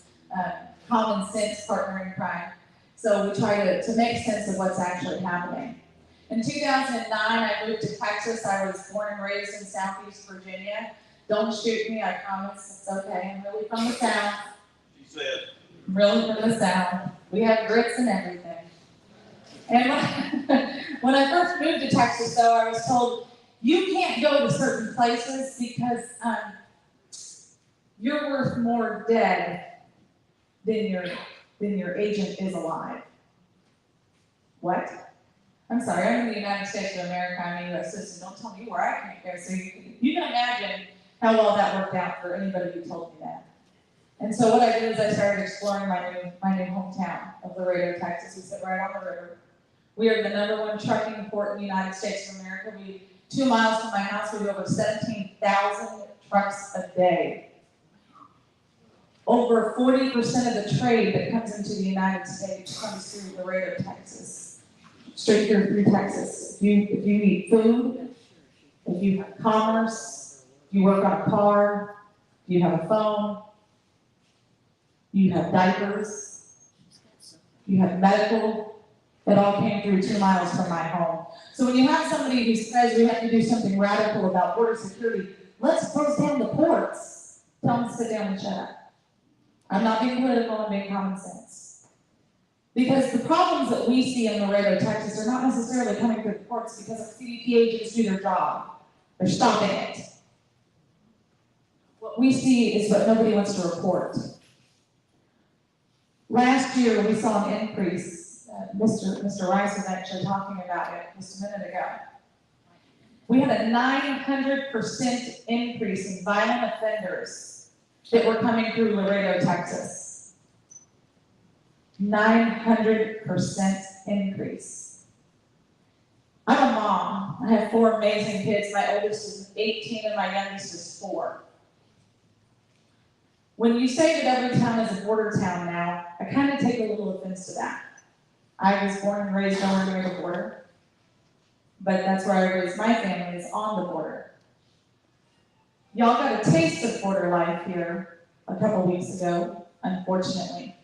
common sense partner in crime. So we try to make sense of what's actually happening. In 2009, I moved to Texas. I was born and raised in Southeast Virginia. Don't shoot me, I promise. It's okay. I'm really from the South. She said. I'm really from the South. We have grits and everything. And when I first moved to Texas, though, I was told, you can't go to certain places because you're worth more dead than your agent is alive. What? I'm sorry, I'm in the United States of America, I'm a US citizen, don't tell me where I can't go. So you can imagine how well that worked out for anybody who told me that. And so what I did is I started exploring my new hometown of Laredo, Texas. We sit right on the river. We are the #1 trucking port in the United States of America. 2 miles from my house, we do over 17,000 trucks a day. Over 40% of the trade that comes into the United States comes through Laredo, Texas. Straight here through Texas. If you need food, if you have commerce, you work on a car, you have a phone, you have diapers, you have medical, it all came through 2 miles from my home. So when you have somebody who says we have to do something radical about border security, let's close down the ports. Tell them to sit down and shut up. I'm not being political, I'm being common sense. Because the problems that we see in Laredo, Texas are not necessarily coming through the ports because our CBP agents do their job. They're stopping it. What we see is what nobody wants to report. Last year, we saw an increase. Mr. Rice was actually talking about it just a minute ago. We had a 900% increase in violent offenders that were coming through Laredo, Texas. 900% increase. I'm a mom. I have 4 amazing kids. My oldest is 18 and my youngest is 4. When you say that every town is a border town now, I kind of take a little offense to that. I was born and raised nowhere near the border, but that's where I raised my family, is on the border. Y'all got a taste of border life here a couple weeks ago, unfortunately,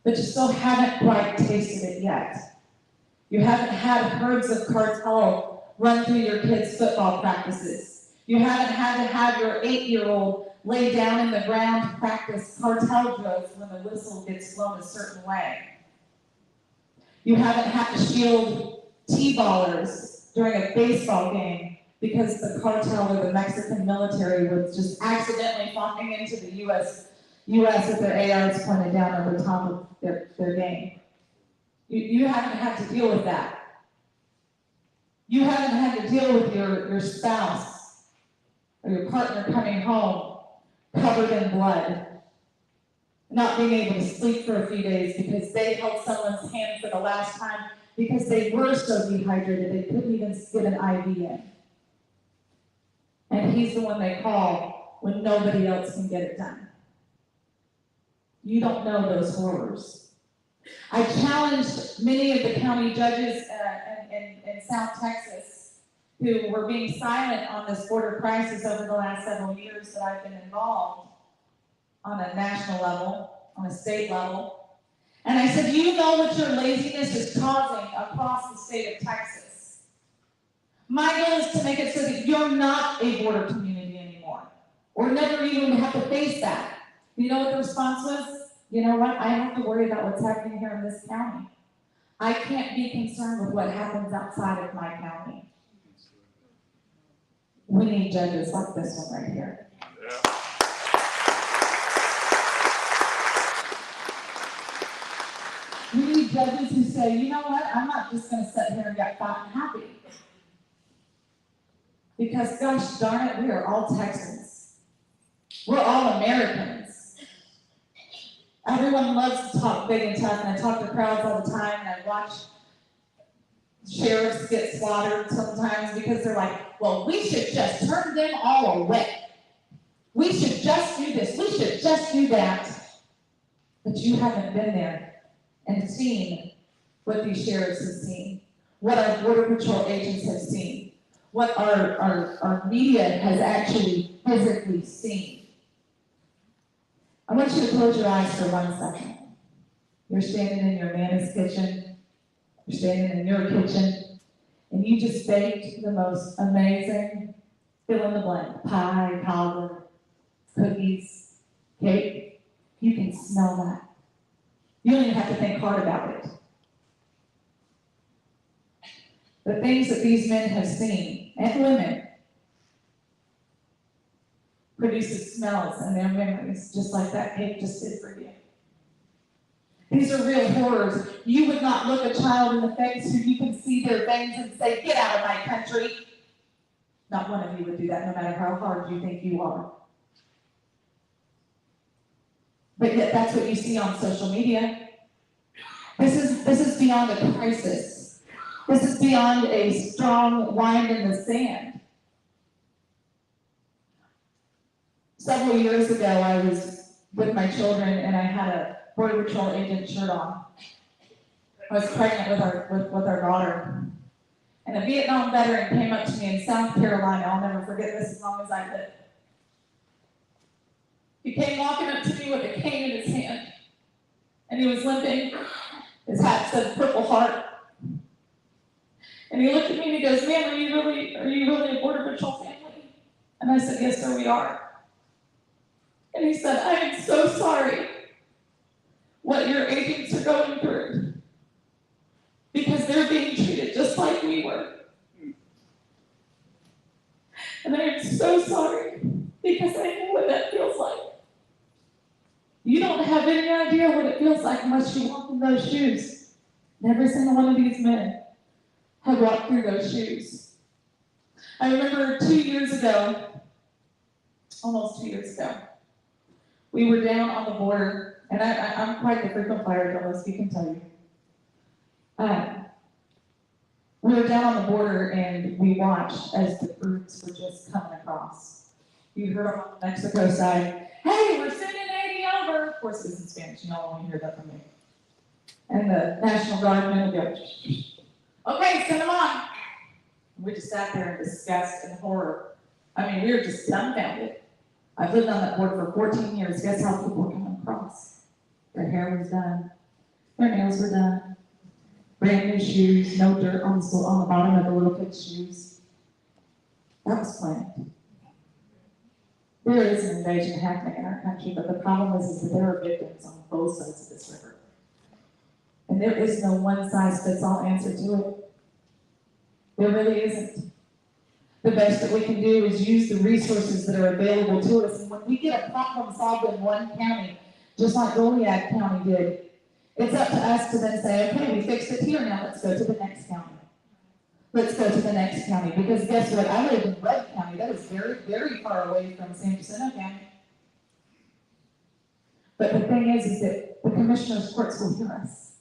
but you still haven't quite tasted it yet. You haven't had herds of cartel run through your kids' football practices. You haven't had to have your 8-year-old lay down in the ground to practice cartel drills when the whistle gets blown a certain way. You haven't had to shield T-ballers during a baseball game because the cartel or the Mexican military was just accidentally flying into the U.S. with their ARs pointed down over top of their game. You haven't had to deal with that. You haven't had to deal with your spouse or your partner coming home covered in blood, not being able to sleep for a few days because they held someone's hand for the last time because they were so dehydrated they couldn't even get an IV in. And he's the one they call when nobody else can get it done. You don't know those horrors. I challenged many of the county judges in South Texas who were being silent on this border crisis over the last several years that I've been involved on a national level, on a state level. And I said, you know what your laziness is causing across the state of Texas. My goal is to make it so that you're not a border community anymore, or never even have to face that. You know what the response was? You know what? I have to worry about what's happening here in this county. I can't be concerned with what happens outside of my county. We need judges like this one right here. Yeah. We need judges who say, you know what? I'm not just going to sit here and get fat and happy. Because gosh darn it, we are all Texans. We're all Americans. Everyone loves to talk big and tough, and I talk to crowds all the time, and I watch sheriffs get slaughtered sometimes because they're like, well, we should just turn them all away. We should just do this. We should just do that. But you haven't been there and seen what these sheriffs have seen, what our Border Patrol agents have seen, what our media has actually physically seen. I want you to close your eyes for 1 second. You're standing in your nana's kitchen, you're standing in your kitchen, and you just baked the most amazing fill in the blank, pie, cobbler, cookies, cake. You can smell that. You don't even have to think hard about it. The things that these men have seen, and women, produces smells in their memories, just like that cake just did for you. These are real horrors. You would not look a child in the face who you can see their veins and say, get out of my country. Not one of you would do that, no matter how hard you think you are. But yet that's what you see on social media. This is beyond a crisis. This is beyond a strong line in the sand. Several years ago, I was with my children and I had a Border Patrol agent shirt on. I was pregnant with our daughter. And a Vietnam veteran came up to me in South Carolina. I'll never forget this as long as I live. He came walking up to me with a cane in his hand. And he was limping. His hat said Purple Heart. And he looked at me and he goes, ma'am, are you really a Border Patrol family? And I said, yes, sir, we are. And he said, I am so sorry what your agents are going through, because they're being treated just like we were. And I am so sorry, because I know what that feels like. You don't have any idea what it feels like unless you walk in those shoes. And every single one of these men have walked through those shoes. I remember 2 years ago, almost 2 years ago, we were down on the border, and I'm quite the frequent flyer journalist, you can tell you. We were down on the border, and we watched as the groups were just coming across. You heard them on the Mexico side, hey, we're sending 80 over. Of course, it's in Spanish, you don't want to hear that from me. And the National Guardmen would go, okay, send them on. We just sat there in disgust and horror. I mean, we were just dumbfounded. I've lived on that border for 14 years. Guess how people were coming across? Their hair was done. Their nails were done. Brand new shoes, no dirt on the bottom of the little kids' shoes. That was planned. There is an invasion happening in our country, but the problem is that there are victims on both sides of this river. And there is no one-size-fits-all answer to it. There really isn't. The best that we can do is use the resources that are available to us. And when we get a problem solved in one county, just like Goliad County did, it's up to us to then say, okay, we fixed it here, now let's go to the next county. Let's go to the next county. Because guess what? I live in Red County. That is very, very far away from San Jacinto County. But the thing is that the commissioner's courts will hear us.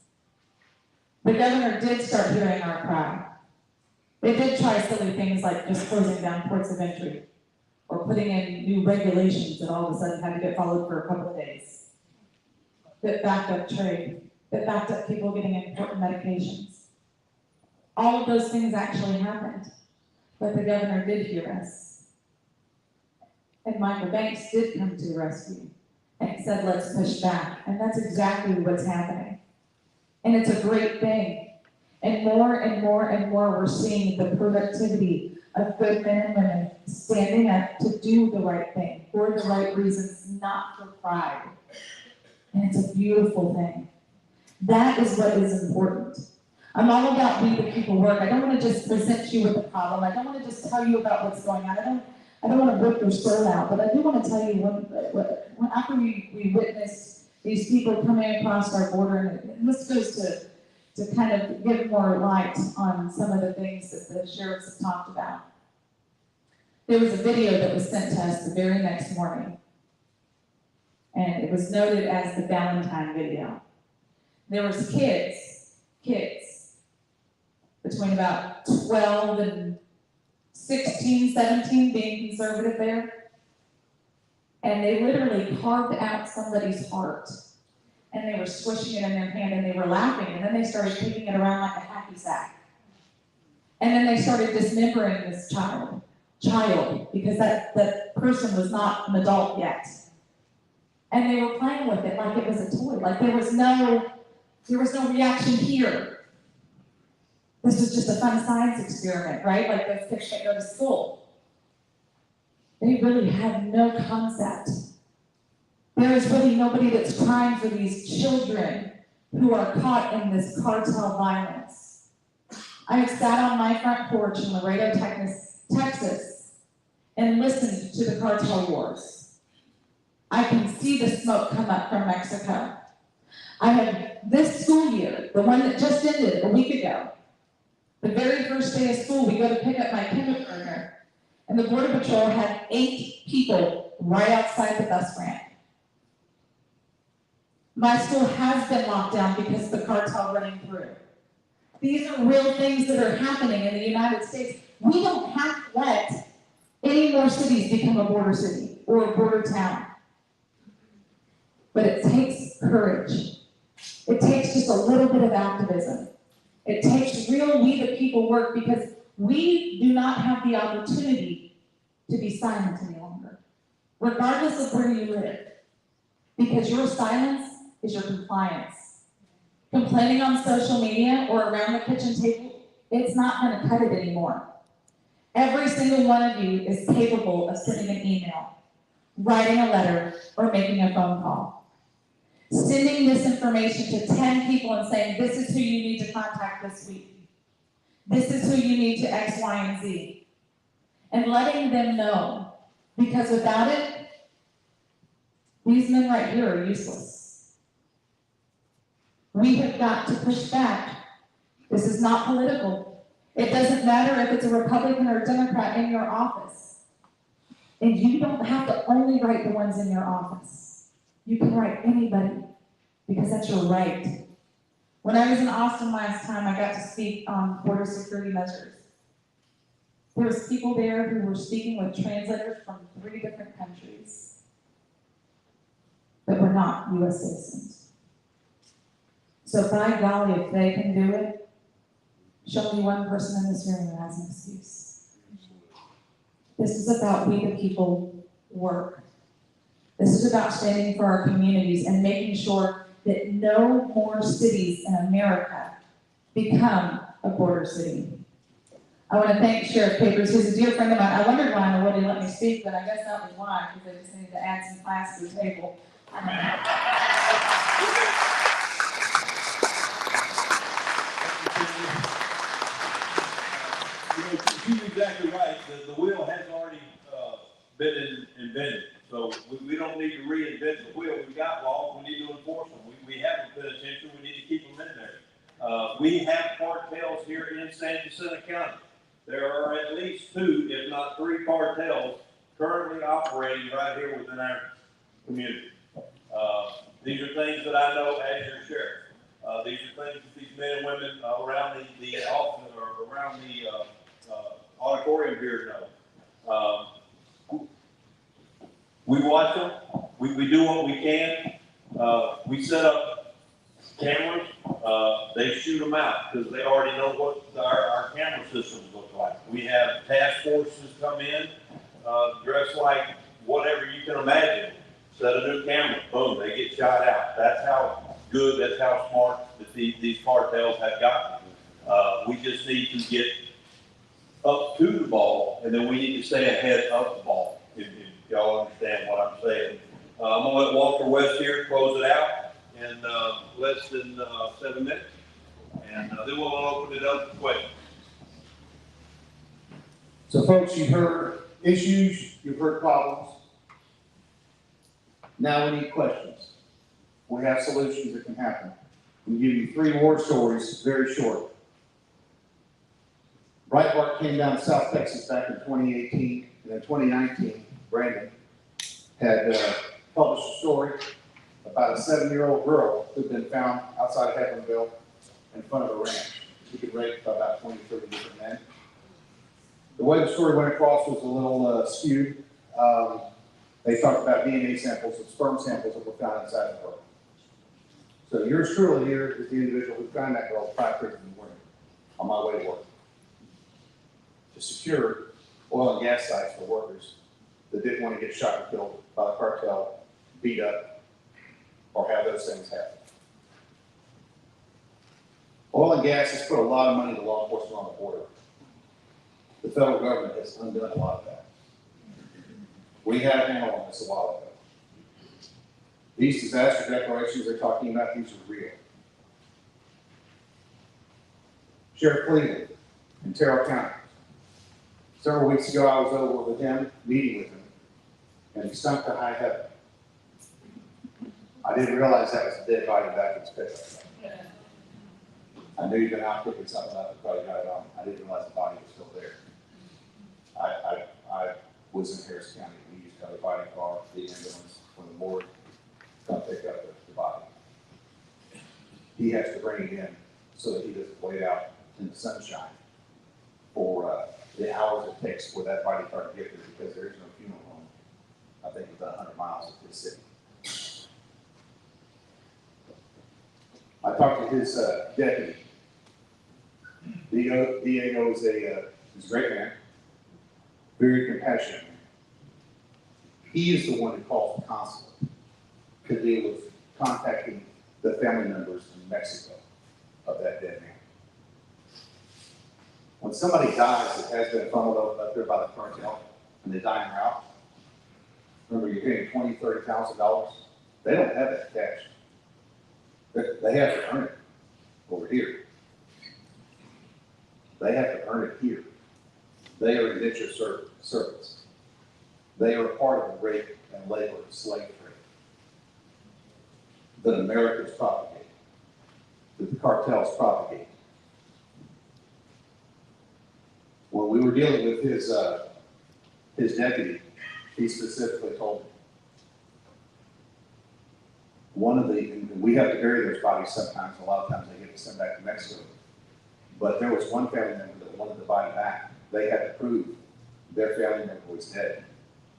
The governor did start hearing our cry. They did try silly things like just closing down ports of entry or putting in new regulations that all of a sudden had to get followed for a couple of days. That backed up trade, that backed up people getting important medications. All of those things actually happened, but the governor did hear us. And Michael Banks did come to the rescue and said, let's push back. And that's exactly what's happening. And it's a great thing. And more and more and more, we're seeing the productivity of good men and women standing up to do the right thing for the right reasons, not for pride. And it's a beautiful thing. That is what is important. I'm all about we the people work. I don't want to just present you with a problem. I don't want to just tell you about what's going on. I don't want to rip your soul out, but I do want to tell you when after we witnessed these people coming across our border, and this goes to kind of give more light on some of the things that the sheriffs have talked about. There was a video that was sent to us the very next morning, and it was noted as the Valentine video. There was kids, between about 12 and 16, 17, being conservative there, and they literally carved out somebody's heart. And they were swishing it in their hand, and they were laughing, and then they started kicking it around like a hacky sack. And then they started dismembering this child, because that person was not an adult yet. And they were playing with it like it was a toy, like there was no reaction here. This was just a fun science experiment, right? Like those kids that go to school. They really have no concept. There is really nobody that's crying for these children who are caught in this cartel violence. I have sat on my front porch in Laredo, Texas, and listened to the cartel wars. I can see the smoke come up from Mexico. I have this school year, the one that just ended a week ago, the very first day of school, we go to pick up my kindergartner, and the Border Patrol had 8 people right outside the bus ramp. My school has been locked down because of the cartel running through. These are real things that are happening in the United States. We don't have to let any more cities become a border city or a border town. But it takes courage. It takes just a little bit of activism. It takes real we the people work, because we do not have the opportunity to be silent any longer, regardless of where you live. Because your silence is your compliance. Complaining on social media or around the kitchen table, it's not going to cut it anymore. Every single one of you is capable of sending an email, writing a letter, or making a phone call. Sending this information to 10 people and saying, this is who you need to contact this week. This is who you need to X, Y, and Z. And letting them know, because without it, these men right here are useless. We have got to push back. This is not political. It doesn't matter if it's a Republican or a Democrat in your office. And you don't have to only write the ones in your office. You can write anybody, because that's your right. When I was in Austin last time, I got to speak on border security measures. There was people there who were speaking with translators from 3 different countries that were not U.S. citizens. So by golly, if they can do it, show me one person in this room who has an excuse. This is about we the people work. This is about standing for our communities and making sure that no more cities in America become a border city. I want to thank Sheriff Capers, who's a dear friend of mine. I wondered why in the world he let me speak, but I guess that was why, because I just needed to add some class to the table. She's exactly right. The wheel has already been invented. So we don't need to reinvent the wheel. We've got laws, we need to enforce them. We haven't paid attention, we need to keep them in there. We have cartels here in San Jacinto County. There are at least 2, if not 3 cartels currently operating right here within our community. These are things that I know as your sheriff. These are things that these men and women around the office or around the auditorium here know. We watch them. We do what we can. We set up cameras. They shoot them out because they already know what our camera systems look like. We have task forces come in, dressed like whatever you can imagine. Set a new camera. Boom, they get shot out. That's how good, that's how smart that these cartels have gotten. We just need to get up to the ball, and then we need to stay ahead of the ball. If y'all understand what I'm saying. I'm gonna let Walter West here close it out in less than 7 minutes, and then we'll open it up to questions. So folks, you've heard issues, you've heard problems. Now we need questions. We have solutions that can happen. We'll give you 3 war stories, very short. Breitbart came down to South Texas back in 2018, and in 2019, Brandon had published a story about a 7-year-old girl who'd been found outside of Heavenville in front of a ranch. She could rape about 20, 30 different men. The way the story went across was a little skewed. They talked about DNA samples and sperm samples that were found inside the girl. So yours truly here is the individual who found that girl at 5:30 in the morning on my way to work to secure oil and gas sites for workers that didn't want to get shot and killed by the cartel, beat up, or have those things happen. Oil and gas has put a lot of money to law enforcement on the border. The federal government has undone a lot of that. We had a handle on this a while ago. These disaster declarations they're talking about, these are real. Sheriff Cleveland in Terrell County. Several weeks ago, I was over with him, meeting with him, and he stunk to high heaven. I didn't realize that was a dead body back in his pickup. I knew you'd been out picking something up and probably got it on. I didn't realize the body was still there. I was in Harris County. We used to have a body car, the ambulance, when the morgue come pick up the body. He has to bring it in so that he doesn't wait out in the sunshine for the hours it takes for that body car to get there, because there is no funeral home. I think it's 100 miles of his city. I talked to his deputy. Diego is a great man, very compassionate. He is the one who calls the consulate to deal with contacting the family members in Mexico of that dead man. When somebody dies that has been funneled up there by the cartel and they die en route, remember you're paying $20,000, $30,000. They don't have that cash. They have to earn it over here. They have to earn it here. They are indentured servants. They are a part of the rape and labor slave trade that Americans propagate, that the cartels propagate. When we were dealing with his deputy, he specifically told me, and we have to bury those bodies sometimes, a lot of times they get sent back to Mexico. But there was one family member that wanted the body back. They had to prove their family member was dead,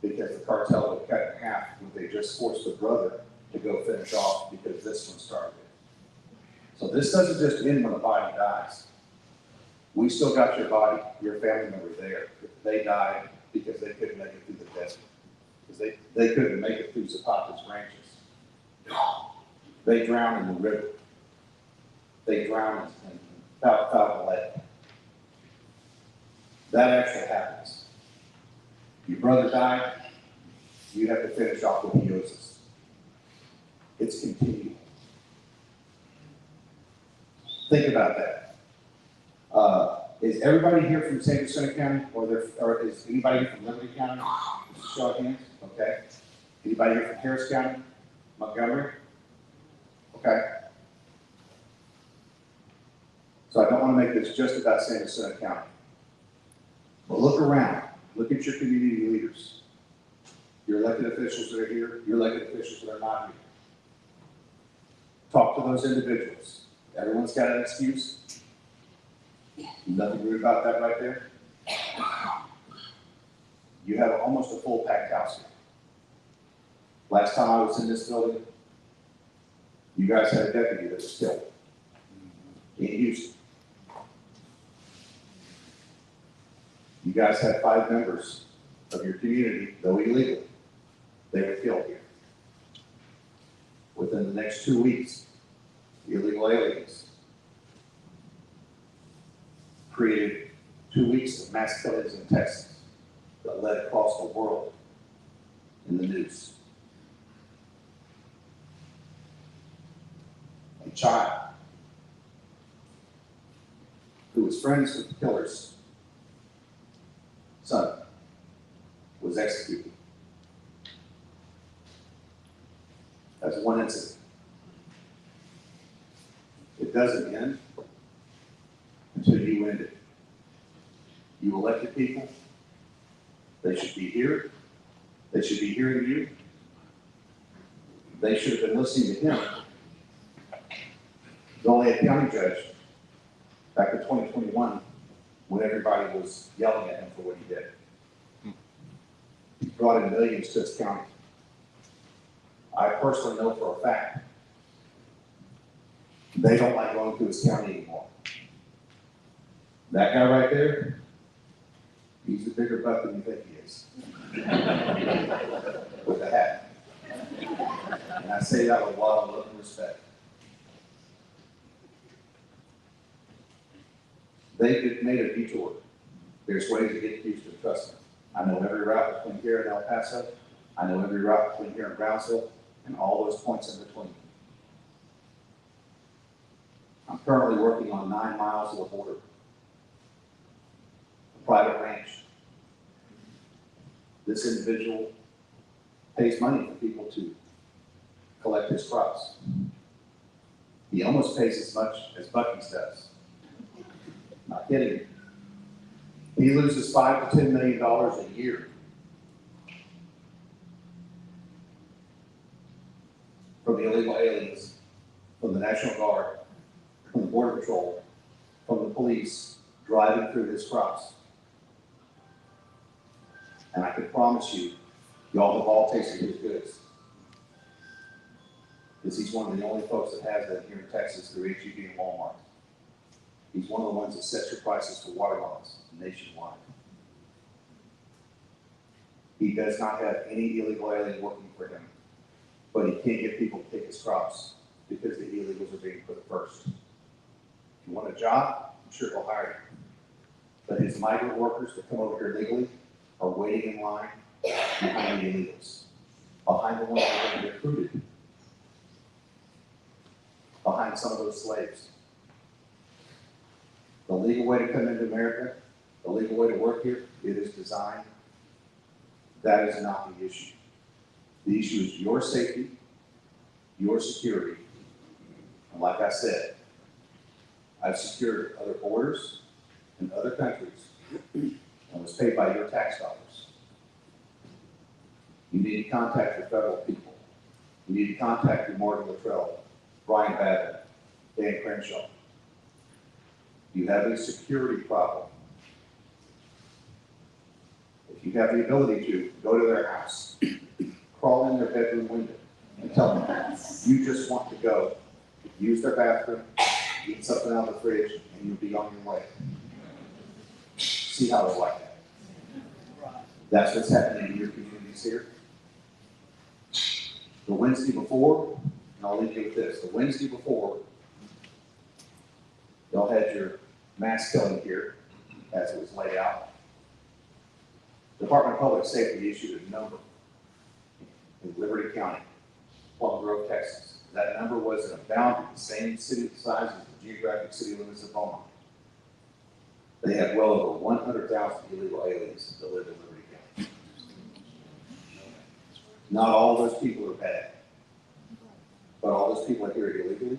because the cartel would cut in half when they just forced the brother to go finish off because this one started it. So this doesn't just end when a body dies. We still got your body, your family member there. They died because they couldn't make it through the desert, because they couldn't make it through Zapata's ranches. They drowned in the river. They drowned in Falcon Lake. That actually happens. Your brother died, you have to finish off what he owes us. It's continual. Think about that. Is everybody here from San Jacinto County, or is anybody here from Liberty County? Just show of hands, okay. Anybody here from Harris County, Montgomery? Okay. So I don't want to make this just about San Jacinto County. But look around. Look at your community leaders. Your elected officials that are here, your elected officials that are not here. Talk to those individuals. Everyone's got an excuse. Nothing rude about that right there. You have almost a full packed house here. Last time I was in this building, you guys had a deputy that was killed in Houston. You guys had 5 members of your community, though illegally, they were killed here. Within the next 2 weeks, illegal aliens created 2 weeks of mass killings in Texas that led across the world in the news. A child who was friends with the killer's son was executed. That's one incident. It doesn't end until you end it. You elected people. They should be here. They should be hearing you. They should have been listening to him. Goliad County judge, back in 2021, when everybody was yelling at him for what he did. He brought in millions to his county. I personally know for a fact they don't like going to his county anymore. That guy right there, he's a bigger butt than you think he is. With a hat. And I say that with a lot of love and respect. They've made a detour. There's ways to get to Houston, trust me. I know every route between here and El Paso. I know every route between here and Brownsville, and all those points in between. I'm currently working on 9 miles of the border. A private ranch. This individual pays money for people to collect his crops. He almost pays as much as Buc-ee's does. Not kidding you. He loses $5 to $10 million a year from the illegal aliens, from the National Guard, from the Border Patrol, from the police driving through his crops. And I can promise you, y'all have all tasted his goods. Because he's one of the only folks that has that here in Texas through HEB and Walmart. He's one of the ones that sets your prices for watermelons nationwide. He does not have any illegal alien working for him, but he can't get people to pick his crops because the illegals are being put first. If you want a job, I'm sure he'll hire you. But his migrant workers that come over here legally are waiting in line behind the illegals, behind the ones that are being recruited, behind some of those slaves. The legal way to come into America, the legal way to work here, it is designed. That is not the issue. The issue is your safety, your security. And like I said, I've secured other borders in other countries and was paid by your tax dollars. You need to contact your federal people. You need to contact your Morgan Luttrell, Brian Babbitt, Dan Crenshaw. You have a security problem. If you have the ability to, go to their house, crawl in their bedroom window and tell them you just want to go, use their bathroom, eat something out of the fridge, and you'll be on your way. See how they like that. That's what's happening in your communities here. The Wednesday before, and I'll leave you with this, the Wednesday before, y'all had your mass killing here, as it was laid out. The Department of Public Safety issued a number in Liberty County, Plum Grove, Texas. That number was in a boundary, the same city size as the geographic city limits of Beaumont. They have well over 100,000 illegal aliens that live in Liberty County. Not all those people are bad, but all those people are here illegally,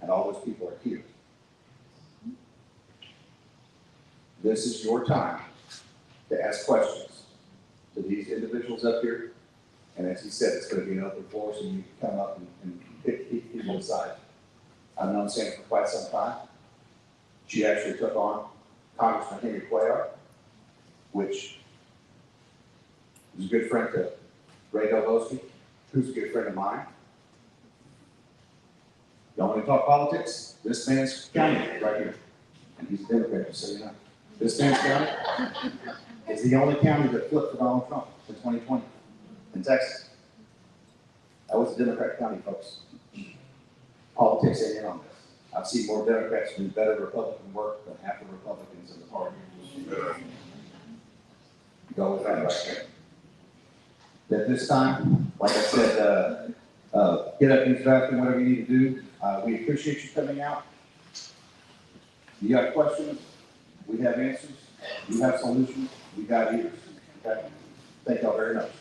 and all those people are here. This is your time to ask questions to these individuals up here. And as he said, it's going to be an open floor, so you can come up and pick people aside. I've known Sandra for quite some time. She actually took on Congressman Henry Cuellar, which is a good friend to Ray Del Bosque, who's a good friend of mine. Y'all want to talk politics? This man's county right here. And he's a Democrat, just so you know. This man's county is the only county that flipped for Donald Trump in 2020 in Texas. That was a Democrat county, folks. Politics ain't in on this. I've seen more Democrats do better Republican work than half the Republicans in the party. Go with that right there. At this time, like I said, get up, use the bathroom, whatever you need to do. We appreciate you coming out. You got questions? We have answers. You have solutions. We got ears. Okay? Thank y'all very much.